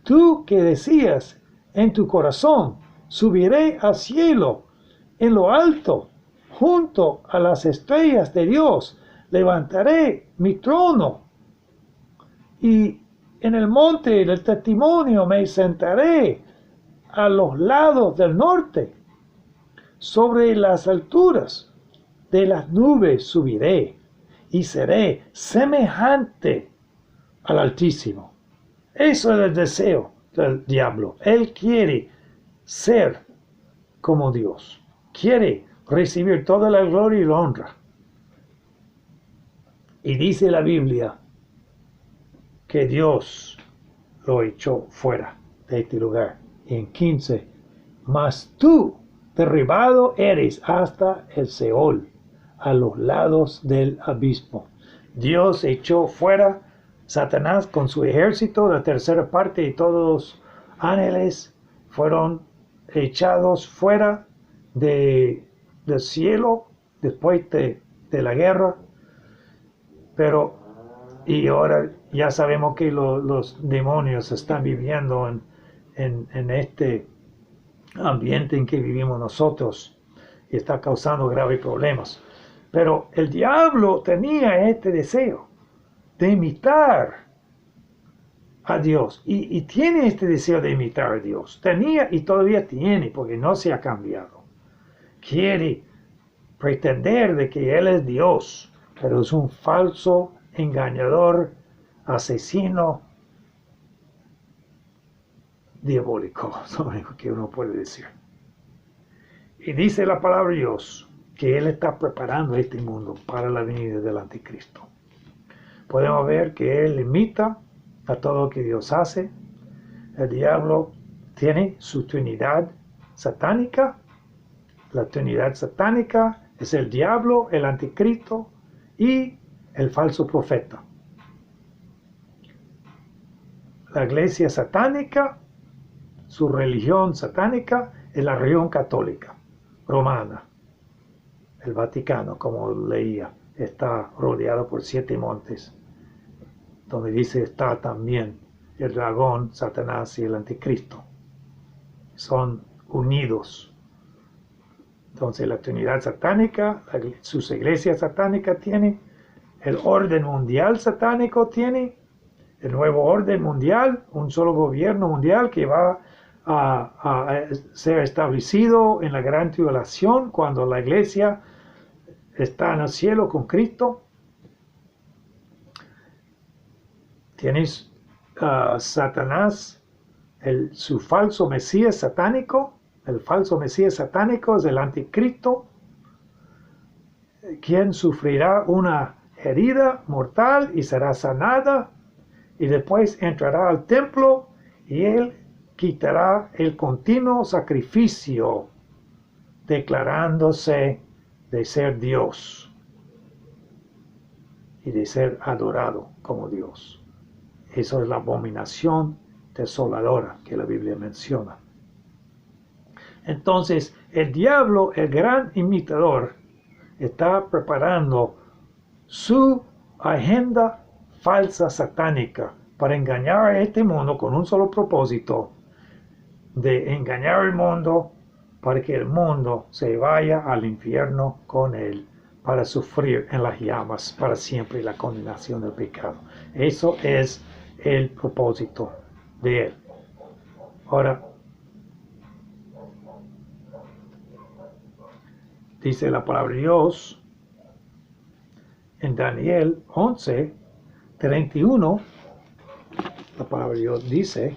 tú que decías en tu corazón: subiré al cielo, en lo alto, junto a las estrellas de Dios, levantaré mi trono, y en el monte del testimonio me sentaré a los lados del norte. Sobre las alturas de las nubes subiré y seré semejante al Altísimo. Eso es el deseo del diablo. Él quiere ser como Dios. Quiere recibir toda la gloria y la honra. Y dice la Biblia que Dios lo echó fuera de este lugar. Y en 15, mas tú derribado eres hasta el Seol, a los lados del abismo. Dios echó fuera Satanás con su ejército, la tercera parte de todos los ángeles fueron echados fuera del cielo después de la guerra. Pero, y ahora ya sabemos que los demonios están viviendo en este ambiente en que vivimos nosotros y está causando graves problemas. Pero el diablo tenía este deseo de imitar a Dios y tiene este deseo de imitar a Dios. Tenía y todavía tiene, porque no se ha cambiado. Quiere pretender de que Él es Dios, pero es un falso engañador, asesino, diabólico, es lo único que uno puede decir. Y dice la palabra de Dios que Él está preparando este mundo para la venida del anticristo. Podemos ver que Él imita a todo lo que Dios hace. El diablo tiene su trinidad satánica. La trinidad satánica es el diablo, el anticristo y el falso profeta. La iglesia satánica, su religión satánica, es la religión católica romana. El Vaticano, como leía, está rodeado por 7 montes, donde dice está también el dragón, Satanás y el anticristo. Son unidos. Entonces la Trinidad satánica, sus iglesias satánicas tienen, el orden mundial satánico tiene, el nuevo orden mundial, un solo gobierno mundial que va a ser establecido en la gran tribulación cuando la iglesia está en el cielo con Cristo. Tienes Satanás, su falso Mesías satánico. El falso Mesías satánico es el anticristo, quien sufrirá una herida mortal y será sanada, y después entrará al templo y él quitará el continuo sacrificio, declarándose de ser Dios y de ser adorado como Dios. Eso es la abominación desoladora que la Biblia menciona. Entonces, el diablo, el gran imitador, está preparando su agenda falsa satánica para engañar a este mundo con un solo propósito, de engañar al mundo para que el mundo se vaya al infierno con él, para sufrir en las llamas para siempre la condenación del pecado. Eso es el propósito de él. Ahora, dice la palabra de Dios en Daniel 11:31, la palabra de Dios dice: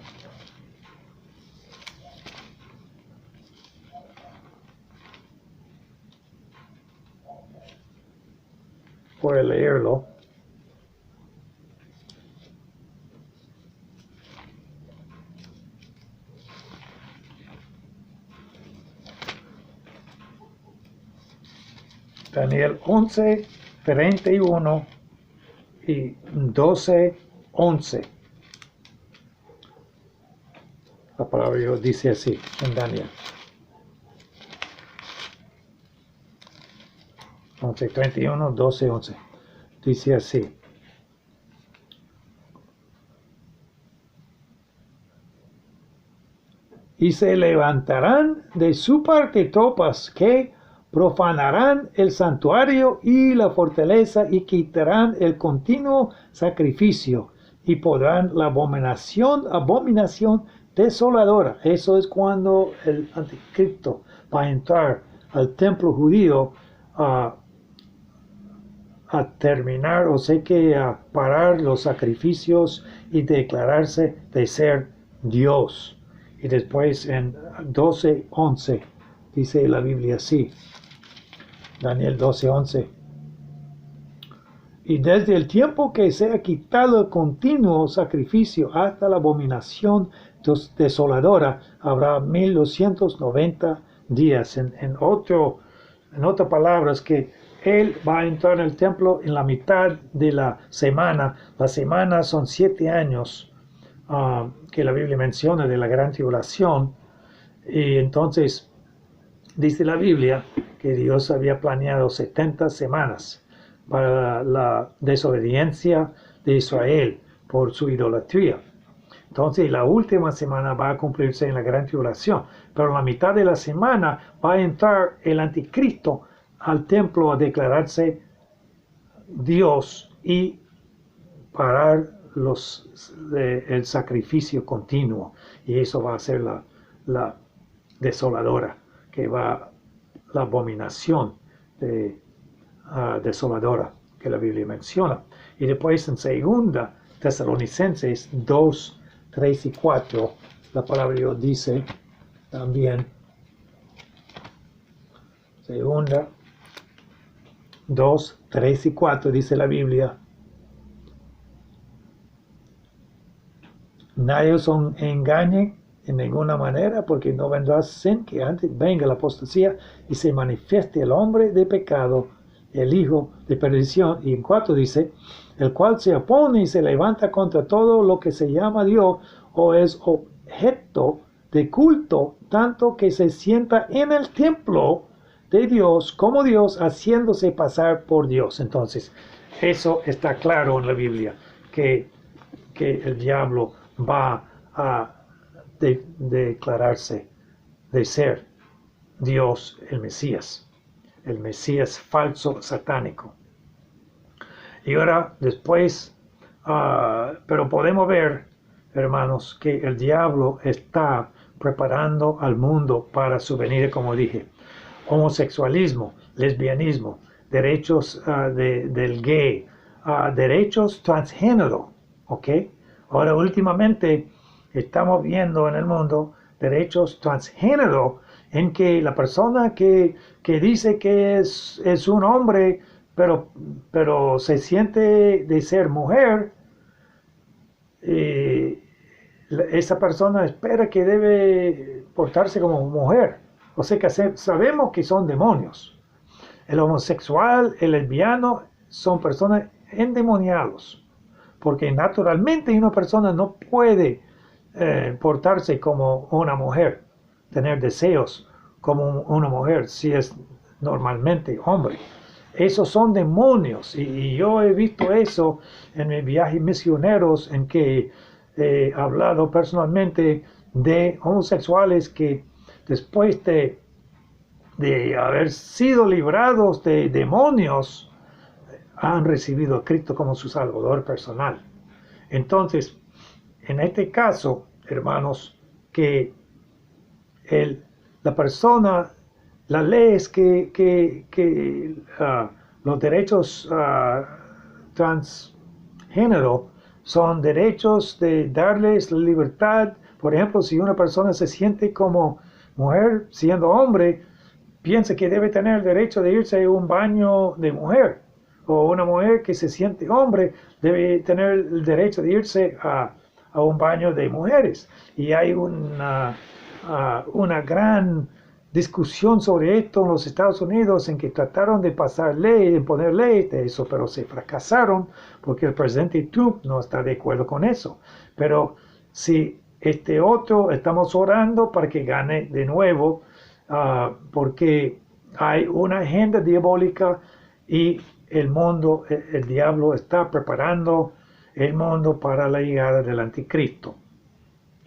voy a leerlo. Daniel 11:31 y 12:11. La palabra de Dios dice así en Daniel 11:31, 12:11. Dice así: y se levantarán de su parte tropas que profanarán el santuario y la fortaleza y quitarán el continuo sacrificio y podrán la abominación desoladora. Eso es cuando el anticristo va a entrar al templo judío a terminar, o sea que a parar los sacrificios y declararse de ser Dios. Y después en 12:11 dice la Biblia así, Daniel 12:11: y desde el tiempo que se ha quitado el continuo sacrificio hasta la abominación desoladora, habrá 1290 días. En otras palabras, que él va a entrar en el templo en la mitad de la semana. La semana son 7 años que la Biblia menciona de la gran tribulación. Y entonces dice la Biblia que Dios había planeado 70 semanas para la desobediencia de Israel por su idolatría. Entonces la última semana va a cumplirse en la gran tribulación, pero en la mitad de la semana va a entrar el anticristo al templo a declararse Dios y parar el sacrificio continuo, y eso va a ser la desoladora, que va la abominación desoladora que la Biblia menciona. Y después en 2 Tesalonicenses 2:3 y 4, la palabra de Dios dice también, 2:3 y 4 dice la Biblia: nadie os engañe en ninguna manera, porque no vendrá sin que antes venga la apostasía y se manifieste el hombre de pecado, el hijo de perdición. Y en 4 dice: el cual se opone y se levanta contra todo lo que se llama Dios o es objeto de culto, tanto que se sienta en el templo de Dios como Dios, haciéndose pasar por Dios. Entonces, eso está claro en la Biblia, que el diablo va a declararse de ser Dios, el Mesías falso satánico. Y ahora después, pero podemos ver, hermanos, que el diablo está preparando al mundo para su venida, como dije: homosexualismo, lesbianismo, derechos del gay, derechos transgénero, ¿ok? Ahora últimamente estamos viendo en el mundo derechos transgénero, en que la persona que dice que es un hombre, pero se siente de ser mujer, esa persona espera que debe portarse como mujer. O sea que sabemos que son demonios. El homosexual, el lesbiano, son personas endemoniados. Porque naturalmente una persona no puede portarse como una mujer, tener deseos como una mujer si es normalmente hombre. Esos son demonios y yo he visto eso en mis viajes misioneros en que he hablado personalmente de homosexuales que después de haber sido librados de demonios han recibido a Cristo como su Salvador personal. Entonces, en este caso, hermanos, que la persona, la ley es que los derechos transgénero son derechos de darles la libertad. Por ejemplo, si una persona se siente como mujer siendo hombre, piensa que debe tener el derecho de irse a un baño de mujer. O una mujer que se siente hombre debe tener el derecho de irse a un baño de mujeres. Y hay una gran discusión sobre esto en los Estados Unidos en que trataron de pasar ley, de poner ley de eso, pero se fracasaron porque el presidente Trump no está de acuerdo con eso. Pero si este otro, estamos orando para que gane de nuevo, porque hay una agenda diabólica y el mundo, el diablo está preparando el mundo para la llegada del anticristo.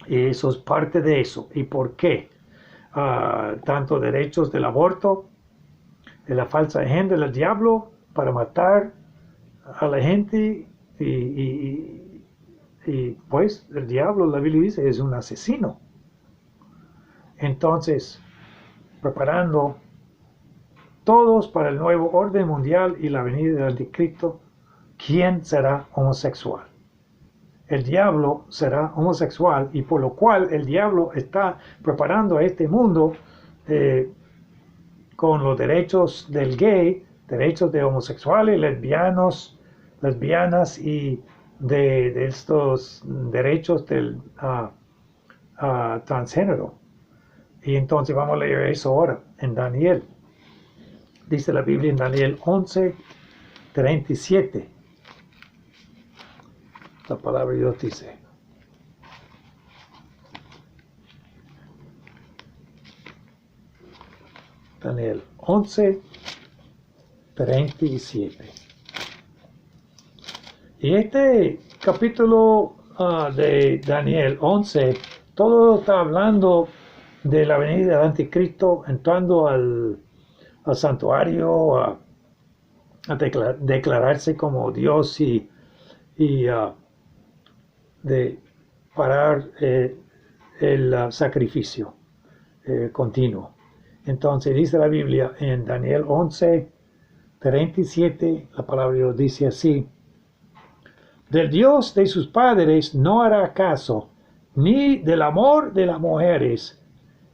Y eso es parte de eso. ¿Y por qué? Tanto derechos del aborto, de la falsa agenda del diablo para matar a la gente y pues el diablo, la Biblia dice, es un asesino. Entonces, preparando todos para el nuevo orden mundial y la venida del anticristo, ¿quién será homosexual? El diablo será homosexual y por lo cual el diablo está preparando a este mundo con los derechos del gay, derechos de homosexuales, lesbianas y de estos derechos del transgénero. Y entonces vamos a leer eso ahora en Daniel. Dice la Biblia en Daniel 11:37. La palabra de Dios dice: Daniel 11:37. Y este capítulo de Daniel 11, todo está hablando de la venida del anticristo entrando al santuario a declararse como Dios y de parar el sacrificio continuo. Entonces dice la Biblia en Daniel 11:37, la palabra de Dios dice así: del Dios de sus padres no hará caso, ni del amor de las mujeres,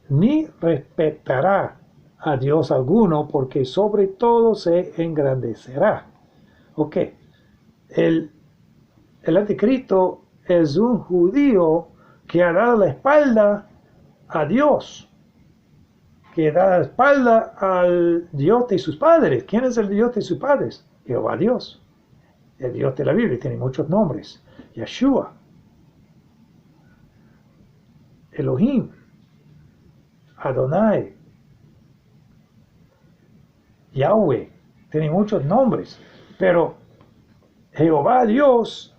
ni respetará a Dios alguno, porque sobre todo se engrandecerá. Ok, el anticristo es un judío que ha dado la espalda a Dios, que da la espalda al Dios de sus padres. ¿Quién es el Dios de sus padres? Jehová Dios. El Dios de la Biblia tiene muchos nombres. Yeshua, Elohim, Adonai, Yahweh, tiene muchos nombres. Pero Jehová Dios,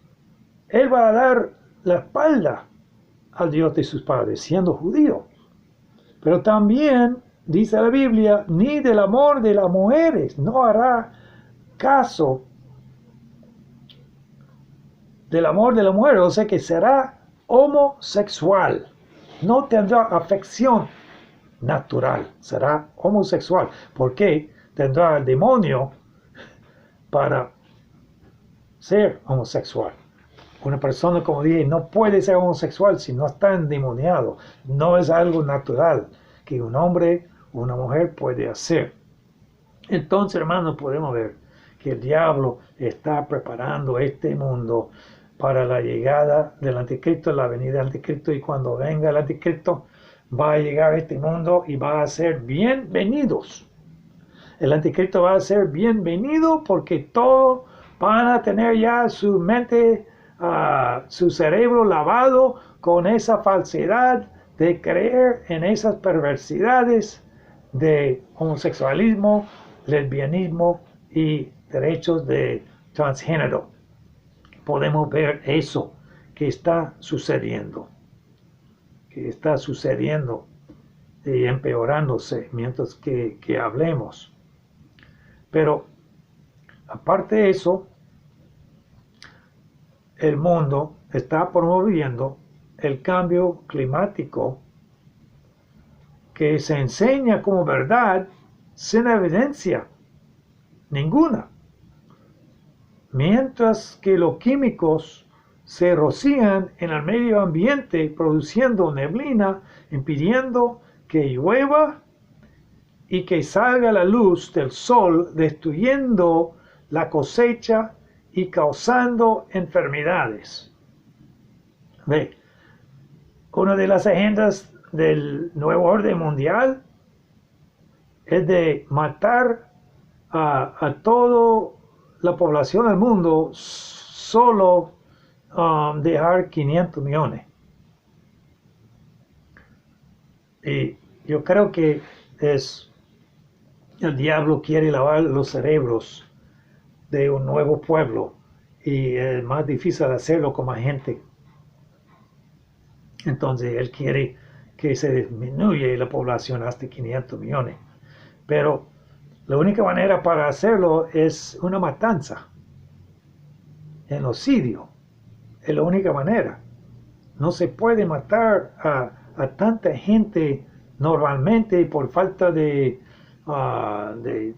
Él va a dar la espalda al Dios de sus padres, siendo judío. Pero también dice la Biblia, ni del amor de las mujeres, no hará caso del amor de la mujer, o sea que será homosexual, no tendrá afección natural, será homosexual, porque tendrá el demonio para ser homosexual. Una persona, como dije, no puede ser homosexual si no está endemoniado, no es algo natural que un hombre o una mujer puede hacer. Entonces, hermanos, podemos ver que el diablo está preparando este mundo para la llegada del anticristo, la venida del anticristo, y cuando venga el anticristo va a llegar a este mundo y va a ser bienvenidos. El anticristo va a ser bienvenido porque todos van a tener ya su mente, su cerebro lavado con esa falsedad de creer en esas perversidades de homosexualismo, lesbianismo y derechos de transgénero. Podemos ver eso que está sucediendo y empeorándose mientras que hablemos. Pero aparte de eso, el mundo está promoviendo el cambio climático que se enseña como verdad sin evidencia ninguna. Mientras que los químicos se rocían en el medio ambiente produciendo neblina, impidiendo que llueva y que salga la luz del sol, destruyendo la cosecha y causando enfermedades. Ve, una de las agendas del nuevo orden mundial es de matar a toda la población del mundo, solo dejar 500 millones. Y yo creo que el diablo quiere lavar los cerebros de un nuevo pueblo y es más difícil hacerlo con más gente. Entonces él quiere que se disminuya la población hasta 500 millones. Pero la única manera para hacerlo es una matanza, genocidio. Es la única manera. No se puede matar a tanta gente normalmente por falta de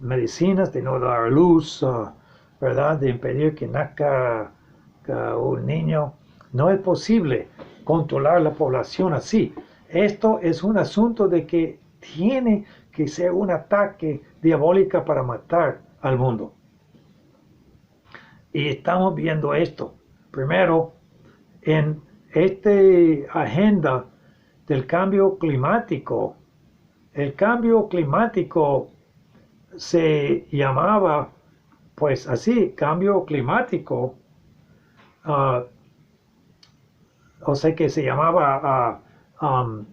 medicinas, de no dar luz, ¿verdad? De impedir que nazca un niño. No es posible controlar la población así. Esto es un asunto de que tiene que ser un ataque diabólico para matar al mundo. Y estamos viendo esto. Primero, en esta agenda del cambio climático, el cambio climático se llamaba, pues así, cambio climático, o sea que se llamaba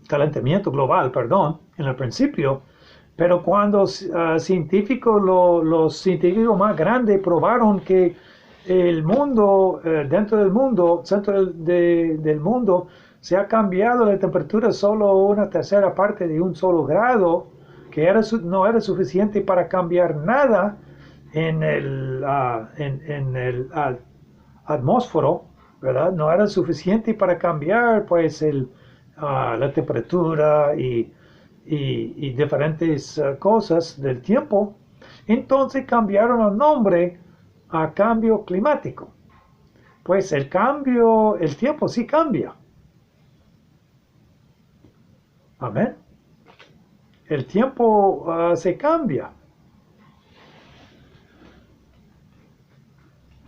calentamiento global, perdón, en el principio, pero cuando los científicos más grandes probaron que el mundo, dentro del mundo, centro del mundo, se ha cambiado la temperatura solo una tercera parte de un solo grado, que no era suficiente para cambiar nada en el atmósfero, ¿verdad? No era suficiente para cambiar pues la temperatura y diferentes cosas del tiempo. Entonces cambiaron el nombre a cambio climático. Pues el tiempo sí cambia. Amén. El tiempo se cambia.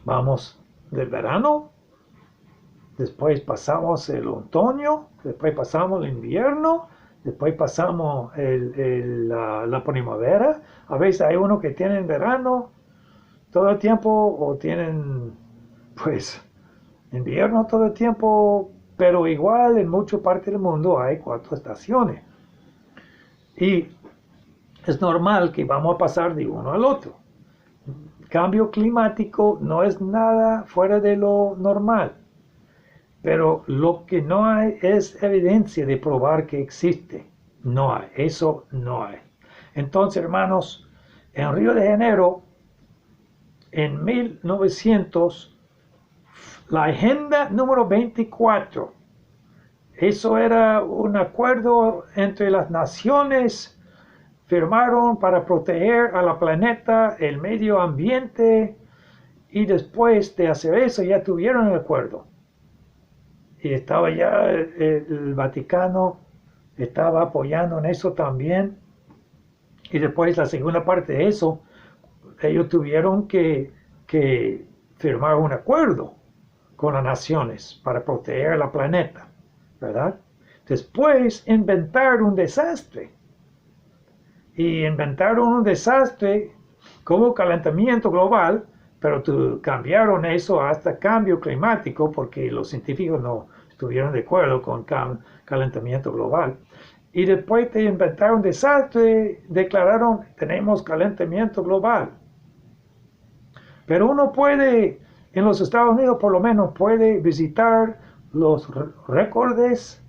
Vamos del verano, después pasamos el otoño, después pasamos el invierno, después pasamos la primavera. A veces hay uno que tienen verano todo el tiempo o tienen pues invierno todo el tiempo, pero igual en muchas partes del mundo hay 4 estaciones. Y es normal que vamos a pasar de uno al otro. Cambio climático no es nada fuera de lo normal, pero lo que no hay es evidencia de probar que existe. No hay, eso no hay. Entonces, hermanos, en Río de Janeiro, en 1900, la agenda número 24, eso era un acuerdo entre las naciones, firmaron para proteger a la planeta, el medio ambiente, y después de hacer eso ya tuvieron el acuerdo. Y estaba ya el Vaticano, estaba apoyando en eso también. Y después la segunda parte de eso, ellos tuvieron que firmar un acuerdo con las naciones para proteger la planeta, ¿verdad? Después inventaron un desastre. Y inventaron un desastre como calentamiento global, pero cambiaron eso hasta cambio climático porque los científicos no estuvieron de acuerdo con calentamiento global. Y después de inventar un desastre, declararon tenemos calentamiento global. Pero uno puede, en los Estados Unidos por lo menos, puede visitar los récords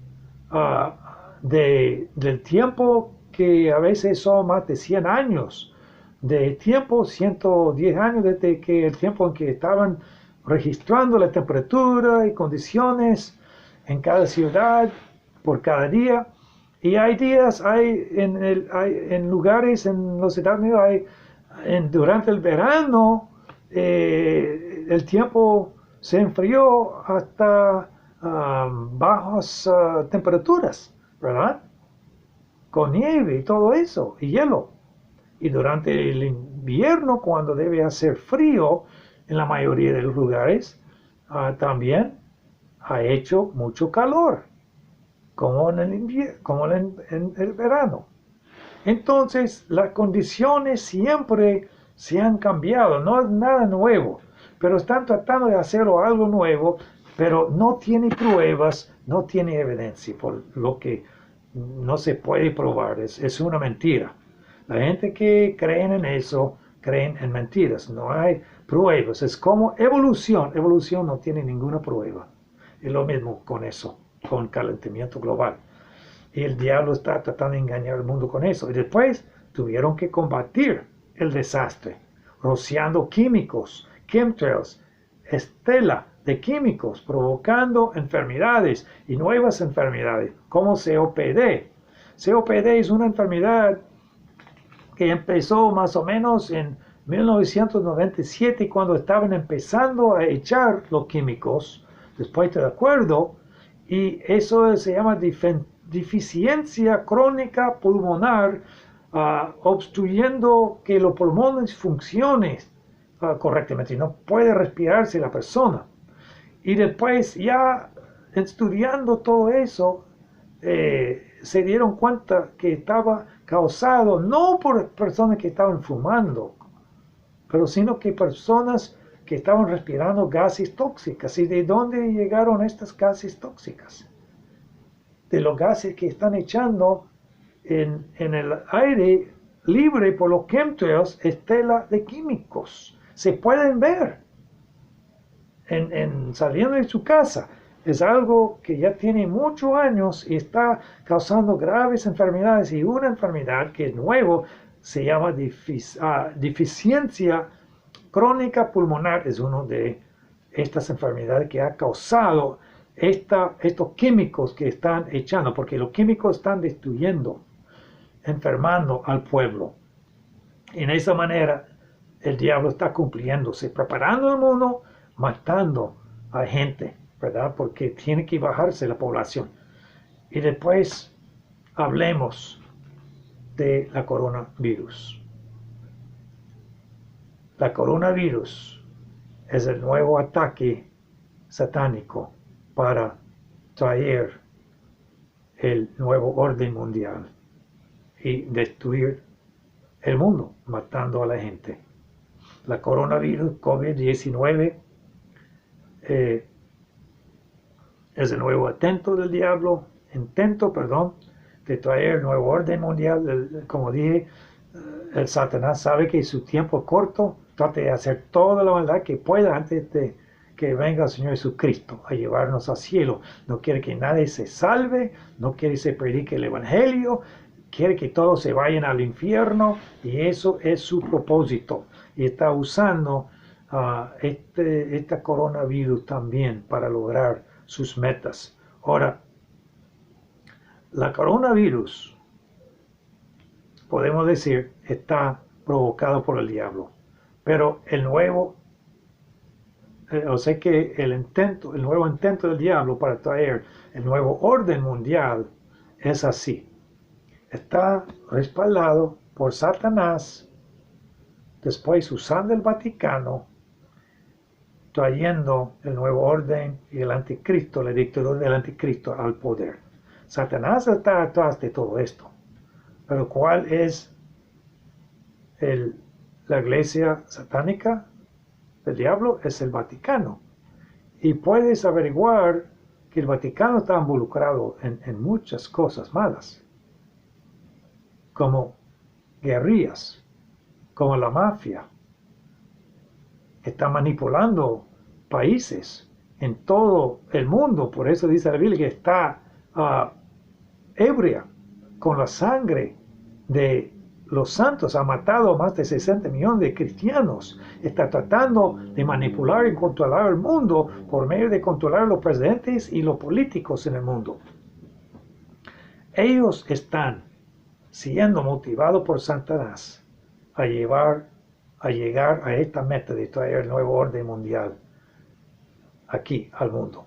del tiempo que a veces son más de 100 años de tiempo, 110 años desde que el tiempo en que estaban registrando la temperatura y condiciones en cada ciudad por cada día. Y hay días, hay en lugares en los Estados Unidos, durante el verano, el tiempo se enfrió hasta bajas temperaturas, ¿verdad? Con nieve y todo eso, y hielo. Y durante el invierno, cuando debe hacer frío en la mayoría de los lugares, también ha hecho mucho calor, como en el invierno, como en el verano. Entonces, las condiciones siempre se han cambiado, no es nada nuevo, pero están tratando de hacerlo algo nuevo, pero no tiene pruebas, no tiene evidencia, por lo que no se puede probar, es una mentira. La gente que cree en eso, creen en mentiras, no hay pruebas, es como evolución no tiene ninguna prueba. Es lo mismo con eso, con calentamiento global. Y el diablo está tratando de engañar al mundo con eso. Y después tuvieron que combatir el desastre, rociando químicos, chemtrails, estela de químicos, provocando enfermedades y nuevas enfermedades, como COPD. COPD es una enfermedad que empezó más o menos en 1997, cuando estaban empezando a echar los químicos, después de acuerdo, y eso se llama deficiencia crónica pulmonar, obstruyendo que los pulmones funcionen correctamente, no puede respirarse la persona. Y después, ya estudiando todo eso, se dieron cuenta que estaba causado no por personas que estaban fumando, pero sino que personas que estaban respirando gases tóxicas. ¿Y de dónde llegaron estas gases tóxicas? De los gases que están echando en el aire libre por los chemtrails, estela de químicos. Se pueden ver saliendo de su casa. Es algo que ya tiene muchos años y está causando graves enfermedades. Y una enfermedad que es nuevo se llama deficiencia crónica pulmonar. Es una de estas enfermedades que ha causado estos químicos que están echando, porque los químicos están destruyendo, enfermando al pueblo. Y en esa manera el diablo está cumpliéndose, preparando el mundo, matando a gente, ¿verdad? Porque tiene que bajarse la población. Y después hablemos de la coronavirus. La coronavirus es el nuevo ataque satánico para traer el nuevo orden mundial y destruir el mundo, matando a la gente. La coronavirus COVID-19 es el nuevo intento del diablo, de traer el nuevo orden mundial. Como dije, el Satanás sabe que su tiempo es corto, trata de hacer toda la maldad que pueda antes de que venga el Señor Jesucristo a llevarnos al cielo. No quiere que nadie se salve, no quiere que se predique el Evangelio, quiere que todos se vayan al infierno, y eso es su propósito. Y está usando esta coronavirus también para lograr sus metas. Ahora, la coronavirus, podemos decir, está provocado por el diablo. Pero el nuevo, o sea que el nuevo intento del diablo para traer el nuevo orden mundial es así. Está respaldado por Satanás, después usando el Vaticano trayendo el nuevo orden y el anticristo, la dictadura del anticristo al poder. Satanás está atrás de todo esto. Pero ¿cuál es la iglesia satánica del diablo? Es el Vaticano. Y puedes averiguar que el Vaticano está involucrado en muchas cosas malas, como guerrillas, como la mafia, que está manipulando países en todo el mundo. Por eso dice la Biblia que está ebria con la sangre de los santos. Ha matado a más de 60 millones de cristianos. Está tratando de manipular y controlar el mundo por medio de controlar a los presidentes y los políticos en el mundo. Ellos están siendo motivados por Satanás a llegar a esta meta de traer el nuevo orden mundial aquí al mundo.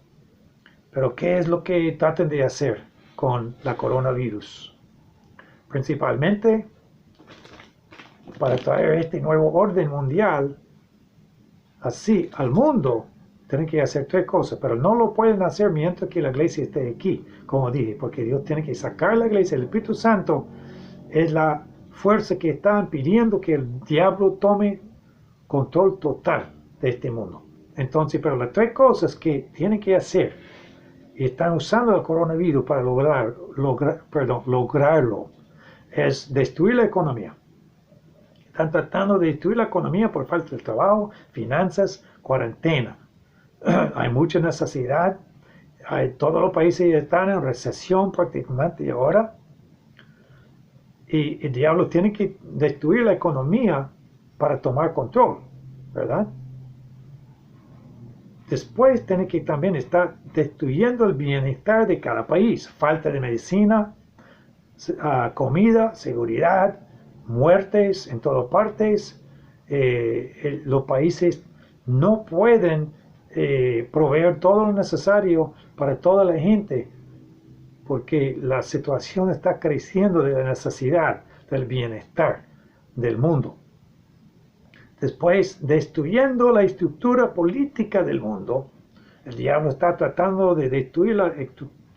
Pero ¿qué es lo que tratan de hacer con la coronavirus? Principalmente para traer este nuevo orden mundial así al mundo, tienen que hacer tres cosas, pero no lo pueden hacer mientras que la iglesia esté aquí, como dije, porque Dios tiene que sacar la iglesia. El Espíritu Santo es la fuerza que está pidiendo que el diablo tome control total de este mundo. Entonces, pero las tres cosas que tienen que hacer, y están usando el coronavirus para lograrlo, es destruir la economía. Están tratando de destruir la economía por falta de trabajo, finanzas, cuarentena. Hay mucha necesidad. Todos los países están en recesión prácticamente ahora. Y el diablo tiene que destruir la economía para tomar control, ¿verdad? Después tiene que también estar destruyendo el bienestar de cada país. Falta de medicina, comida, seguridad, muertes en todas partes. Los países no pueden proveer todo lo necesario para toda la gente, porque la situación está creciendo de la necesidad del bienestar del mundo. Después, destruyendo la estructura política del mundo, el diablo está tratando de destruir la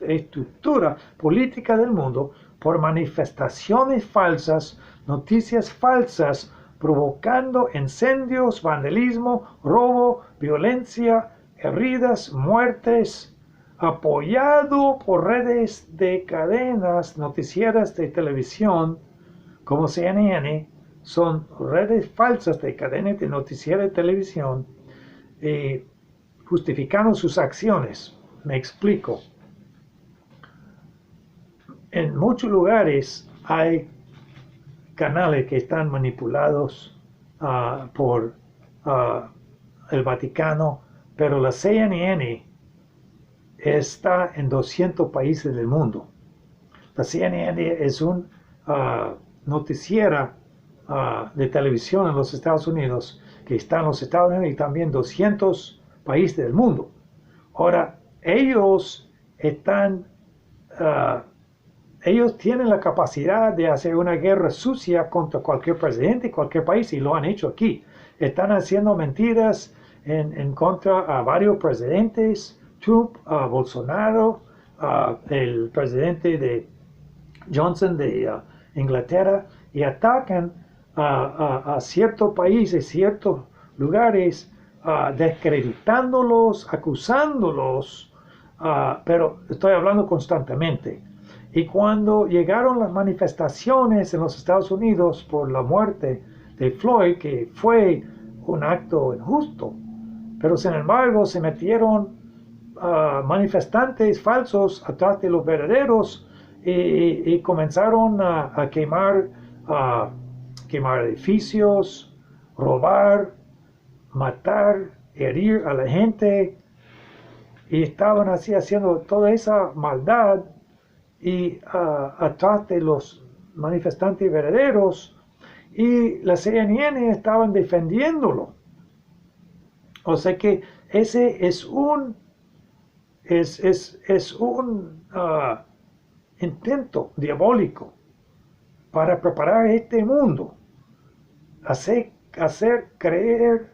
estructura política del mundo por manifestaciones falsas, noticias falsas, provocando incendios, vandalismo, robo, violencia, heridas, muertes, apoyado por redes de cadenas noticieras de televisión como CNN. Son redes falsas de cadenas de noticiero de televisión, justificando sus acciones. Me explico. En muchos lugares hay canales que están manipulados por el Vaticano, pero la CNN está en 200 países del mundo. La CNN es un noticiera de televisión en los Estados Unidos, que está en los Estados Unidos y también 200 países del mundo. Ahora, ellos tienen la capacidad de hacer una guerra sucia contra cualquier presidente y cualquier país, y lo han hecho aquí. Están haciendo mentiras en contra a varios presidentes, Trump, Bolsonaro, el presidente de Johnson de Inglaterra, y atacan a ciertos países, ciertos lugares, descreditándolos, acusándolos, pero estoy hablando constantemente. Y cuando llegaron las manifestaciones en los Estados Unidos por la muerte de Floyd, que fue un acto injusto, pero sin embargo se metieron manifestantes falsos atrás de los verdaderos y comenzaron a quemar edificios, robar, matar, herir a la gente, y estaban así haciendo toda esa maldad y atrás de los manifestantes verdaderos, y la CNN estaban defendiéndolo. O sea que ese es un intento diabólico para preparar este mundo, hacer creer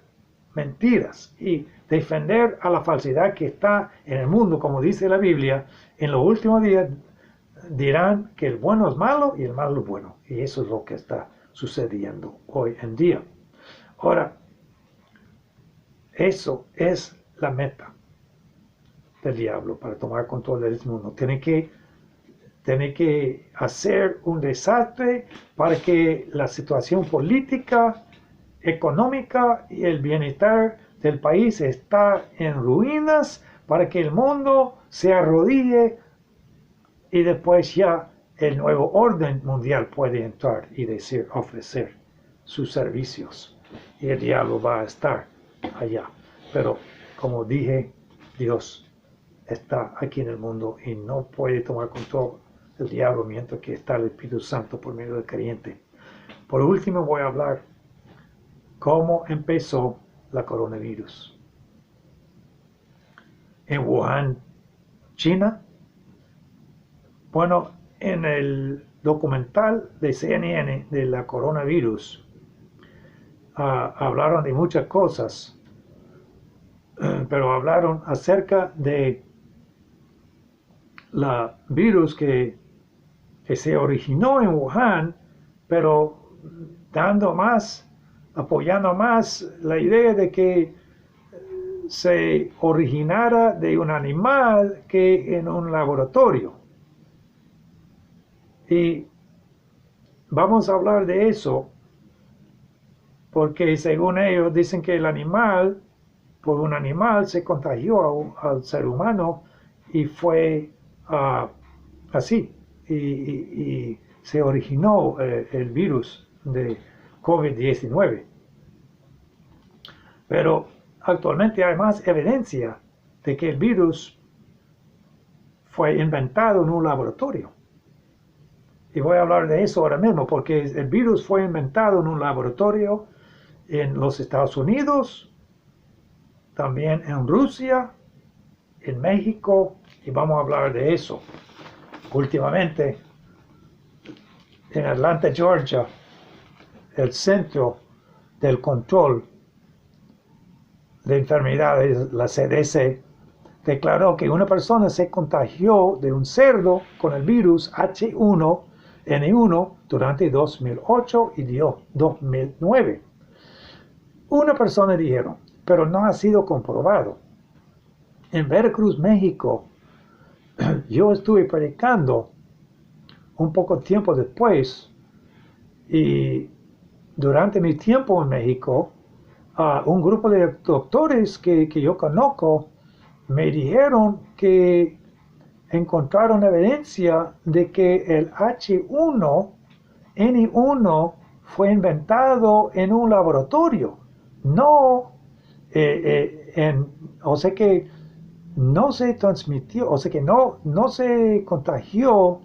mentiras y defender a la falsedad que está en el mundo, como dice la Biblia. En los últimos días dirán que el bueno es malo y el malo es bueno. Y eso es lo que está sucediendo hoy en día. Ahora, eso es la meta del diablo para tomar control del mundo. Tiene que hacer un desastre para que la situación política, económica y el bienestar del país está en ruinas, para que el mundo se arrodille y después ya el nuevo orden mundial puede entrar y decir, ofrecer sus servicios. Y el diablo va a estar allá. Pero como dije, Dios está aquí en el mundo y no puede tomar control del diablo mientras que está el Espíritu Santo por medio del creyente. Por último voy a hablar cómo empezó la coronavirus. En Wuhan, China. Bueno, en el documental de CNN de la coronavirus hablaron de muchas cosas, pero hablaron acerca de la virus que se originó en Wuhan, pero apoyando más la idea de que se originara de un animal que en un laboratorio. Y vamos a hablar de eso, porque según ellos dicen que por un animal se contagió al ser humano y fue así, y se originó el virus de COVID-19. Pero actualmente hay más evidencia de que el virus fue inventado en un laboratorio. Y voy a hablar de eso ahora mismo, porque el virus fue inventado en un laboratorio en los Estados Unidos, también en Rusia, en México, y vamos a hablar de eso. Últimamente, en Atlanta, Georgia, el Centro del Control de Enfermedades, la CDC, declaró que una persona se contagió de un cerdo con el virus H1N1 durante 2008 y 2009. Una persona dijeron, pero no ha sido comprobado. En Veracruz, México, yo estuve predicando un poco tiempo después, y durante mi tiempo en México, un grupo de doctores que yo conozco me dijeron que encontraron evidencia de que el H1N1 fue inventado en un laboratorio, o sea que no se transmitió, o sea que no se contagió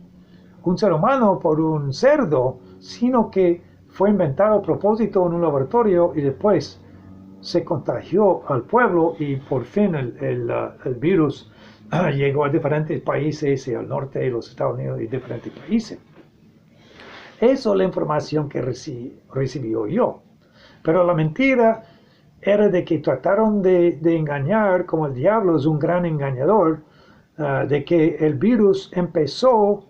un ser humano por un cerdo, sino que fue inventado a propósito en un laboratorio y después se contagió al pueblo y por fin el virus llegó a diferentes países y al norte de los Estados Unidos y diferentes países. Eso es la información que recibió yo. Pero la mentira era de que trataron de engañar, como el diablo es un gran engañador, de que el virus empezó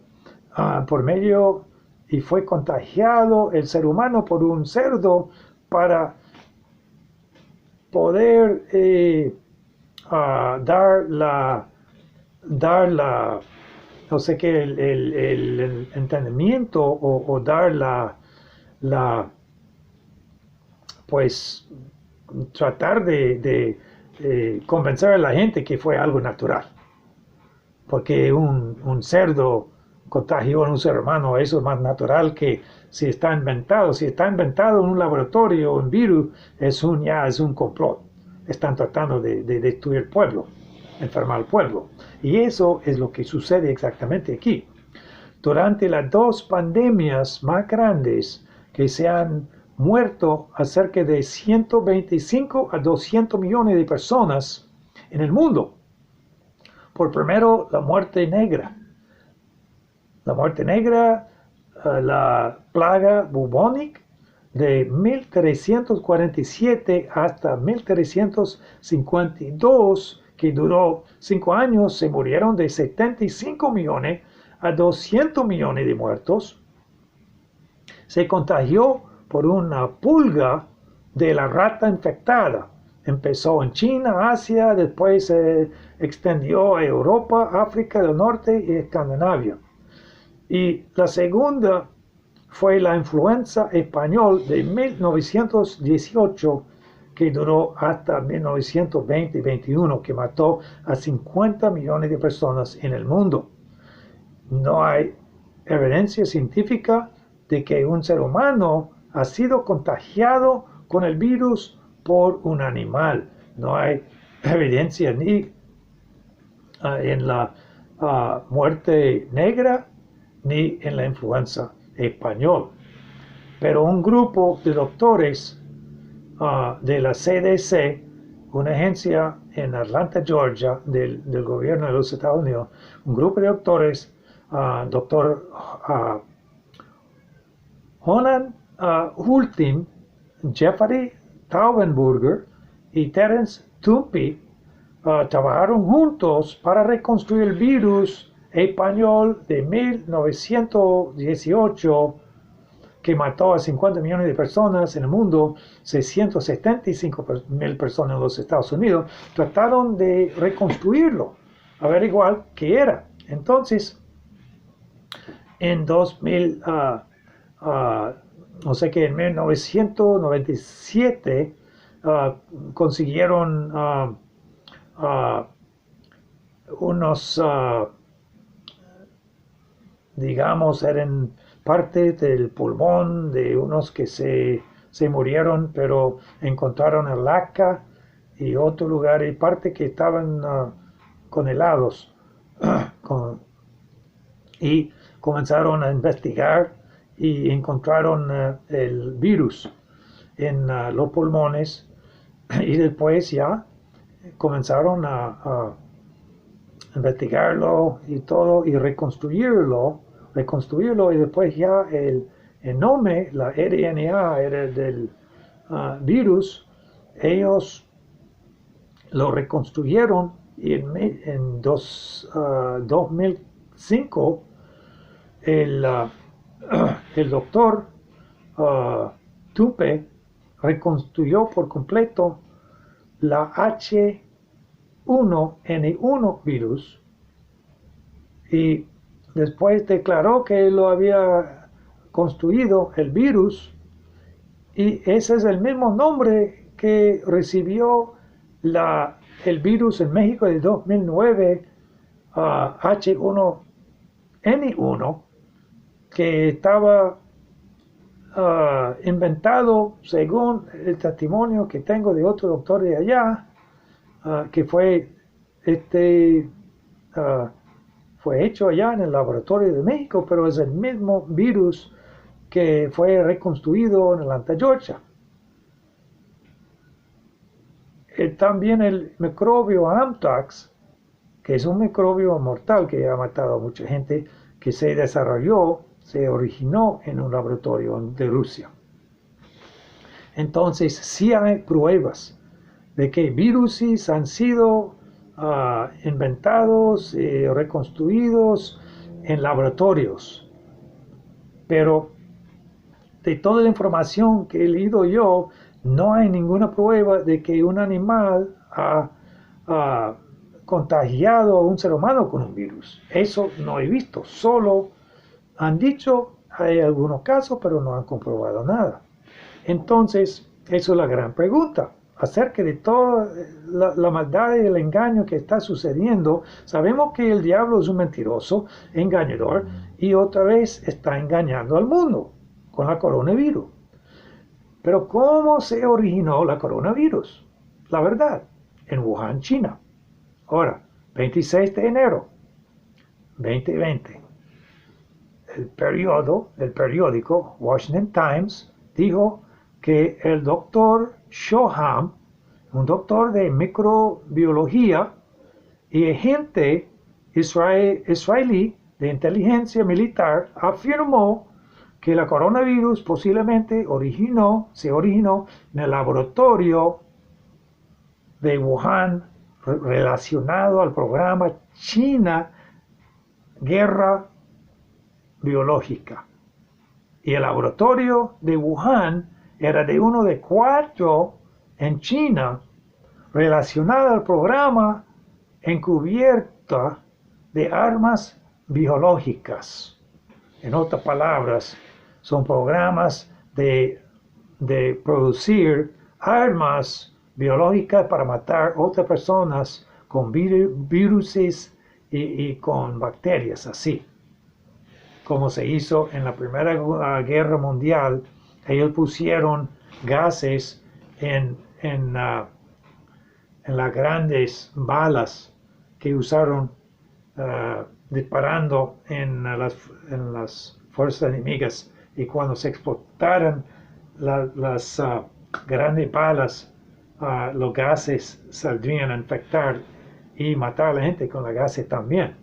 por medio y fue contagiado el ser humano por un cerdo para poder dar la no sé qué, el entendimiento o dar pues tratar de convencer a la gente que fue algo natural, porque un cerdo contagió a un ser humano, eso es más natural que si está inventado en un laboratorio, un virus, es un complot, están tratando de destruir el pueblo, enfermar al pueblo, y eso es lo que sucede exactamente aquí. Durante las dos pandemias más grandes que se han muerto a cerca de 125 a 200 millones de personas en el mundo. Por primero, la muerte negra. La muerte negra, la plaga bubónica de 1347 hasta 1352, que duró 5 años, se murieron de 75 millones a 200 millones de muertos. Se contagió por una pulga de la rata infectada. Empezó en China, Asia, después se extendió a Europa, África del Norte y Escandinavia. Y la segunda fue la influenza española de 1918, que duró hasta 1920 y 21, que mató a 50 millones de personas en el mundo. No hay evidencia científica de que un ser humano ha sido contagiado con el virus por un animal. No hay evidencia ni en la muerte negra ni en la influenza española. Pero un grupo de doctores de la CDC, una agencia en Atlanta, Georgia, del gobierno de los Estados Unidos, un grupo de doctores, doctor Honan Hultin, Jeffrey Taubenberger y Terence Tumpi trabajaron juntos para reconstruir el virus español de 1918 que mató a 50 millones de personas en el mundo, 675.000 personas en los Estados Unidos. Trataron de reconstruirlo, averiguar qué era. Entonces, en 1997 consiguieron unos, digamos, eran parte del pulmón de unos que se murieron, pero encontraron el laca y otro lugar y parte que estaban congelados. Y comenzaron a investigar y encontraron el virus en los pulmones y después ya comenzaron a investigarlo y todo y reconstruirlo y después ya el nombre, la RNA era del virus, ellos lo reconstruyeron y en 2005 el doctor Tupe reconstruyó por completo la H1N1 virus y después declaró que lo había construido el virus y ese es el mismo nombre que recibió el virus en México de 2009, H1N1, que estaba inventado según el testimonio que tengo de otro doctor de allá, que fue hecho allá en el laboratorio de México, pero es el mismo virus que fue reconstruido en Atlanta, Georgia. También el microbio Anthrax, que es un microbio mortal que ha matado a mucha gente, que se originó en un laboratorio de Rusia. Entonces, sí hay pruebas de que virus han sido inventados y reconstruidos en laboratorios. Pero de toda la información que he leído yo, no hay ninguna prueba de que un animal ha contagiado a un ser humano con un virus. Eso no he visto. Solo han dicho, hay algunos casos, pero no han comprobado nada. Entonces, eso es la gran pregunta. Acerca de toda la maldad y el engaño que está sucediendo, sabemos que el diablo es un mentiroso, engañador, y otra vez está engañando al mundo con la coronavirus. Pero ¿cómo se originó la coronavirus? La verdad, en Wuhan, China. Ahora, 26 de enero 2020, el periódico Washington Times dijo que el doctor Shoham, un doctor de microbiología y agente israelí de inteligencia militar, afirmó que la coronavirus posiblemente se originó en el laboratorio de Wuhan relacionado al programa China Guerra Biológica. Y el laboratorio de Wuhan era de uno de 4 en China relacionado al programa encubierta de armas biológicas. En otras palabras, son programas de producir armas biológicas para matar otras personas con virus y con bacterias, así como se hizo en la Primera Guerra Mundial. Ellos pusieron gases en las grandes balas que usaron disparando en las fuerzas enemigas, y cuando se explotaron las grandes balas, los gases saldrían a infectar y matar a la gente con los gases también.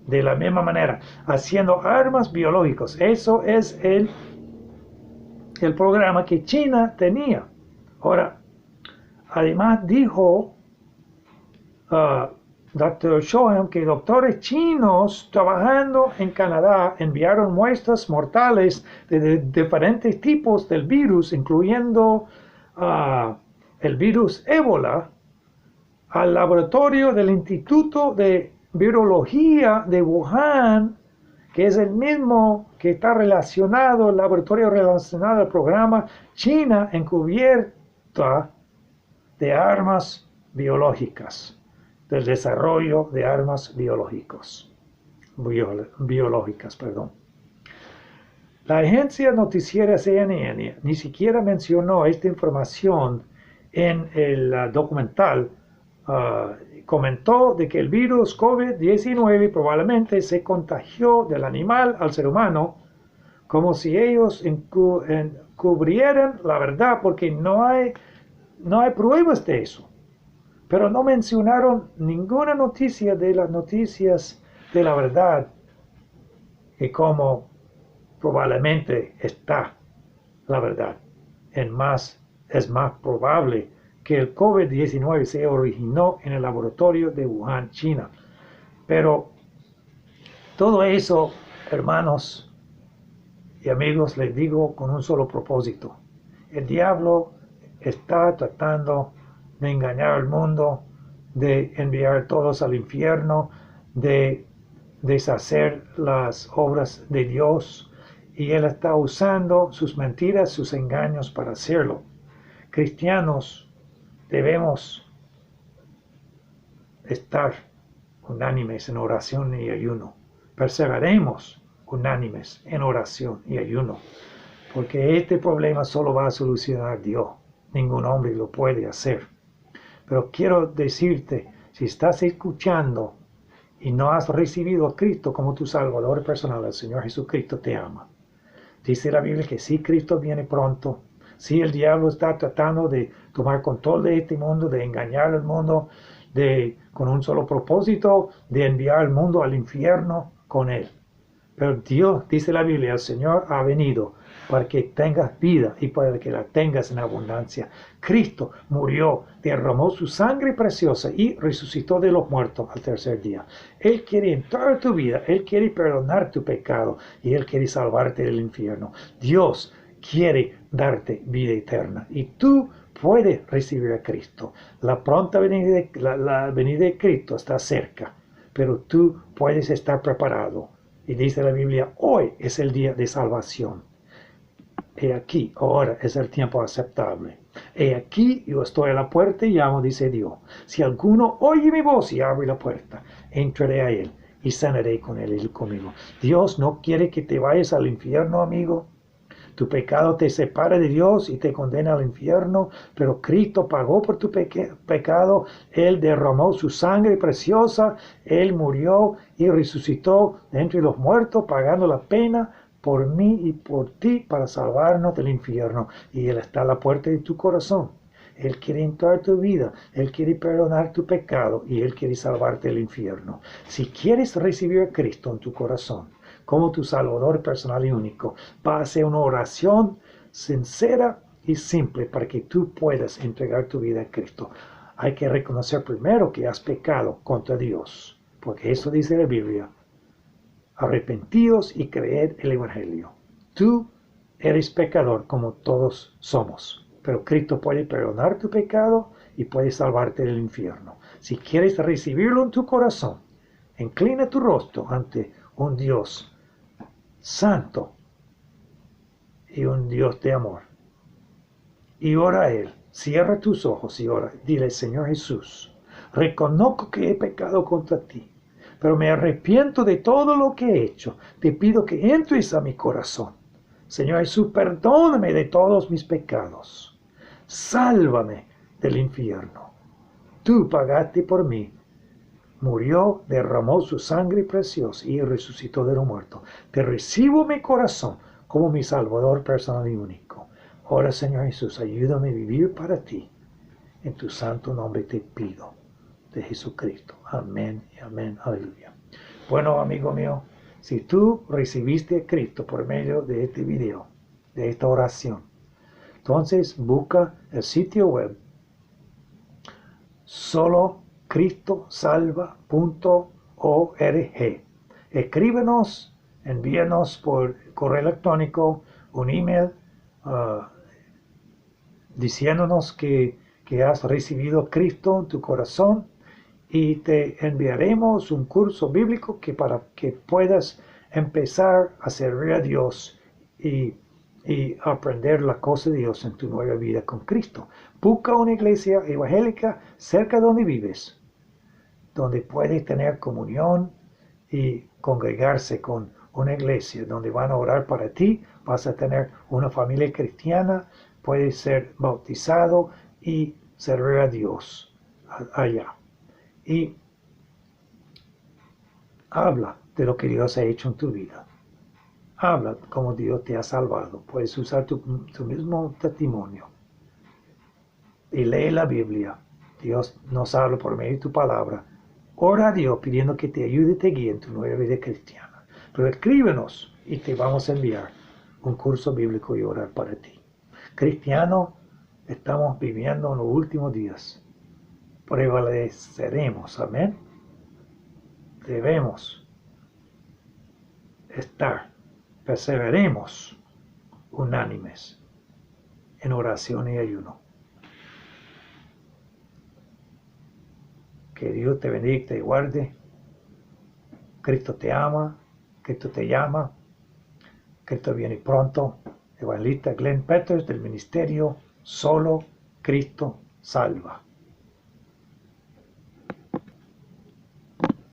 De la misma manera, haciendo armas biológicas. Eso es el programa que China tenía. Ahora, además dijo Dr. Shoham que doctores chinos trabajando en Canadá enviaron muestras mortales de diferentes tipos del virus, incluyendo el virus ébola, al laboratorio del Instituto de Virología de Wuhan, que es el mismo que está relacionado, el laboratorio relacionado al programa China encubierta de armas biológicas, del desarrollo de armas biológicas. La agencia noticiera CNN ni siquiera mencionó esta información en el documental. Comentó de que el virus COVID-19 probablemente se contagió del animal al ser humano, como si ellos encubrieran la verdad, porque no hay pruebas de eso. Pero no mencionaron ninguna noticia de las noticias de la verdad y cómo probablemente está la verdad. Es más probable que el COVID-19 se originó en el laboratorio de Wuhan, China. Pero todo eso, hermanos y amigos, les digo con un solo propósito. El diablo está tratando de engañar al mundo, de enviar a todos al infierno, de deshacer las obras de Dios, y él está usando sus mentiras, sus engaños para hacerlo. Cristianos, debemos estar unánimes en oración y ayuno. Perseveremos unánimes en oración y ayuno, porque este problema solo va a solucionar Dios. Ningún hombre lo puede hacer. Pero quiero decirte, si estás escuchando y no has recibido a Cristo como tu Salvador personal, el Señor Jesucristo te ama. Dice la Biblia que si Cristo viene pronto, si el diablo está tratando de tomar control de este mundo, de engañar al mundo, con un solo propósito, de enviar al mundo al infierno con él. Pero Dios, dice la Biblia, el Señor ha venido para que tengas vida y para que la tengas en abundancia. Cristo murió, derramó su sangre preciosa y resucitó de los muertos al tercer día. Él quiere entrar a tu vida, Él quiere perdonar tu pecado y Él quiere salvarte del infierno. Dios quiere darte vida eterna y tú puedes recibir a Cristo. La pronta venida de Cristo está cerca, pero tú puedes estar preparado. Y dice la Biblia, hoy es el día de salvación. He aquí, ahora es el tiempo aceptable. He aquí, yo estoy a la puerta y llamo, dice Dios. Si alguno oye mi voz y abre la puerta, entraré a él y cenaré con él y conmigo. Dios no quiere que te vayas al infierno, amigo. Tu pecado te separa de Dios y te condena al infierno, pero Cristo pagó por tu pecado. Él derramó su sangre preciosa, Él murió y resucitó de entre los muertos, pagando la pena por mí y por ti para salvarnos del infierno. Y Él está a la puerta de tu corazón. Él quiere entrar a tu vida, Él quiere perdonar tu pecado y Él quiere salvarte del infierno. Si quieres recibir a Cristo en tu corazón, como tu Salvador personal y único. Va a ser una oración sincera y simple para que tú puedas entregar tu vida a Cristo. Hay que reconocer primero que has pecado contra Dios, porque eso dice la Biblia. Arrepentidos y creed el Evangelio. Tú eres pecador como todos somos, pero Cristo puede perdonar tu pecado y puede salvarte del infierno. Si quieres recibirlo en tu corazón, inclina tu rostro ante un Dios santo y un Dios de amor. Y ora a Él. Cierra tus ojos y ora. Dile, Señor Jesús, reconozco que he pecado contra ti, pero me arrepiento de todo lo que he hecho. Te pido que entres a mi corazón. Señor Jesús, perdóname de todos mis pecados. Sálvame del infierno. Tú pagaste por mí. Murió, derramó su sangre preciosa y resucitó de los muertos. Te recibo en mi corazón como mi Salvador personal y único. Ahora, Señor Jesús, ayúdame a vivir para ti. En tu santo nombre te pido, de Jesucristo. Amén y amén. Aleluya. Bueno, amigo mío, si tú recibiste a Cristo por medio de este video, de esta oración, entonces busca el sitio web solocristosalva.org. Escríbenos, envíanos por correo electrónico un email diciéndonos que has recibido a Cristo en tu corazón y te enviaremos un curso bíblico para que puedas empezar a servir a Dios y aprender la cosa de Dios en tu nueva vida con Cristo. Busca una iglesia evangélica cerca de donde vives, donde puedes tener comunión y congregarse con una iglesia donde van a orar para ti. Vas a tener una familia cristiana, puedes ser bautizado y servir a Dios allá. Y habla de lo que Dios ha hecho en tu vida. Habla como Dios te ha salvado. Puedes usar tu mismo testimonio. Y lee la Biblia. Dios nos habla por medio de tu palabra. Ora a Dios pidiendo que te ayude y te guíe en tu nueva vida cristiana. Pero escríbenos y te vamos a enviar un curso bíblico y orar para ti. Cristiano, estamos viviendo en los últimos días. Prevaleceremos, amén. Debemos perseveremos unánimes en oración y ayuno. Que Dios te bendiga y te guarde. Cristo te ama, Cristo te llama, Cristo viene pronto. Evangelista Glenn Peters del ministerio Solo Cristo Salva.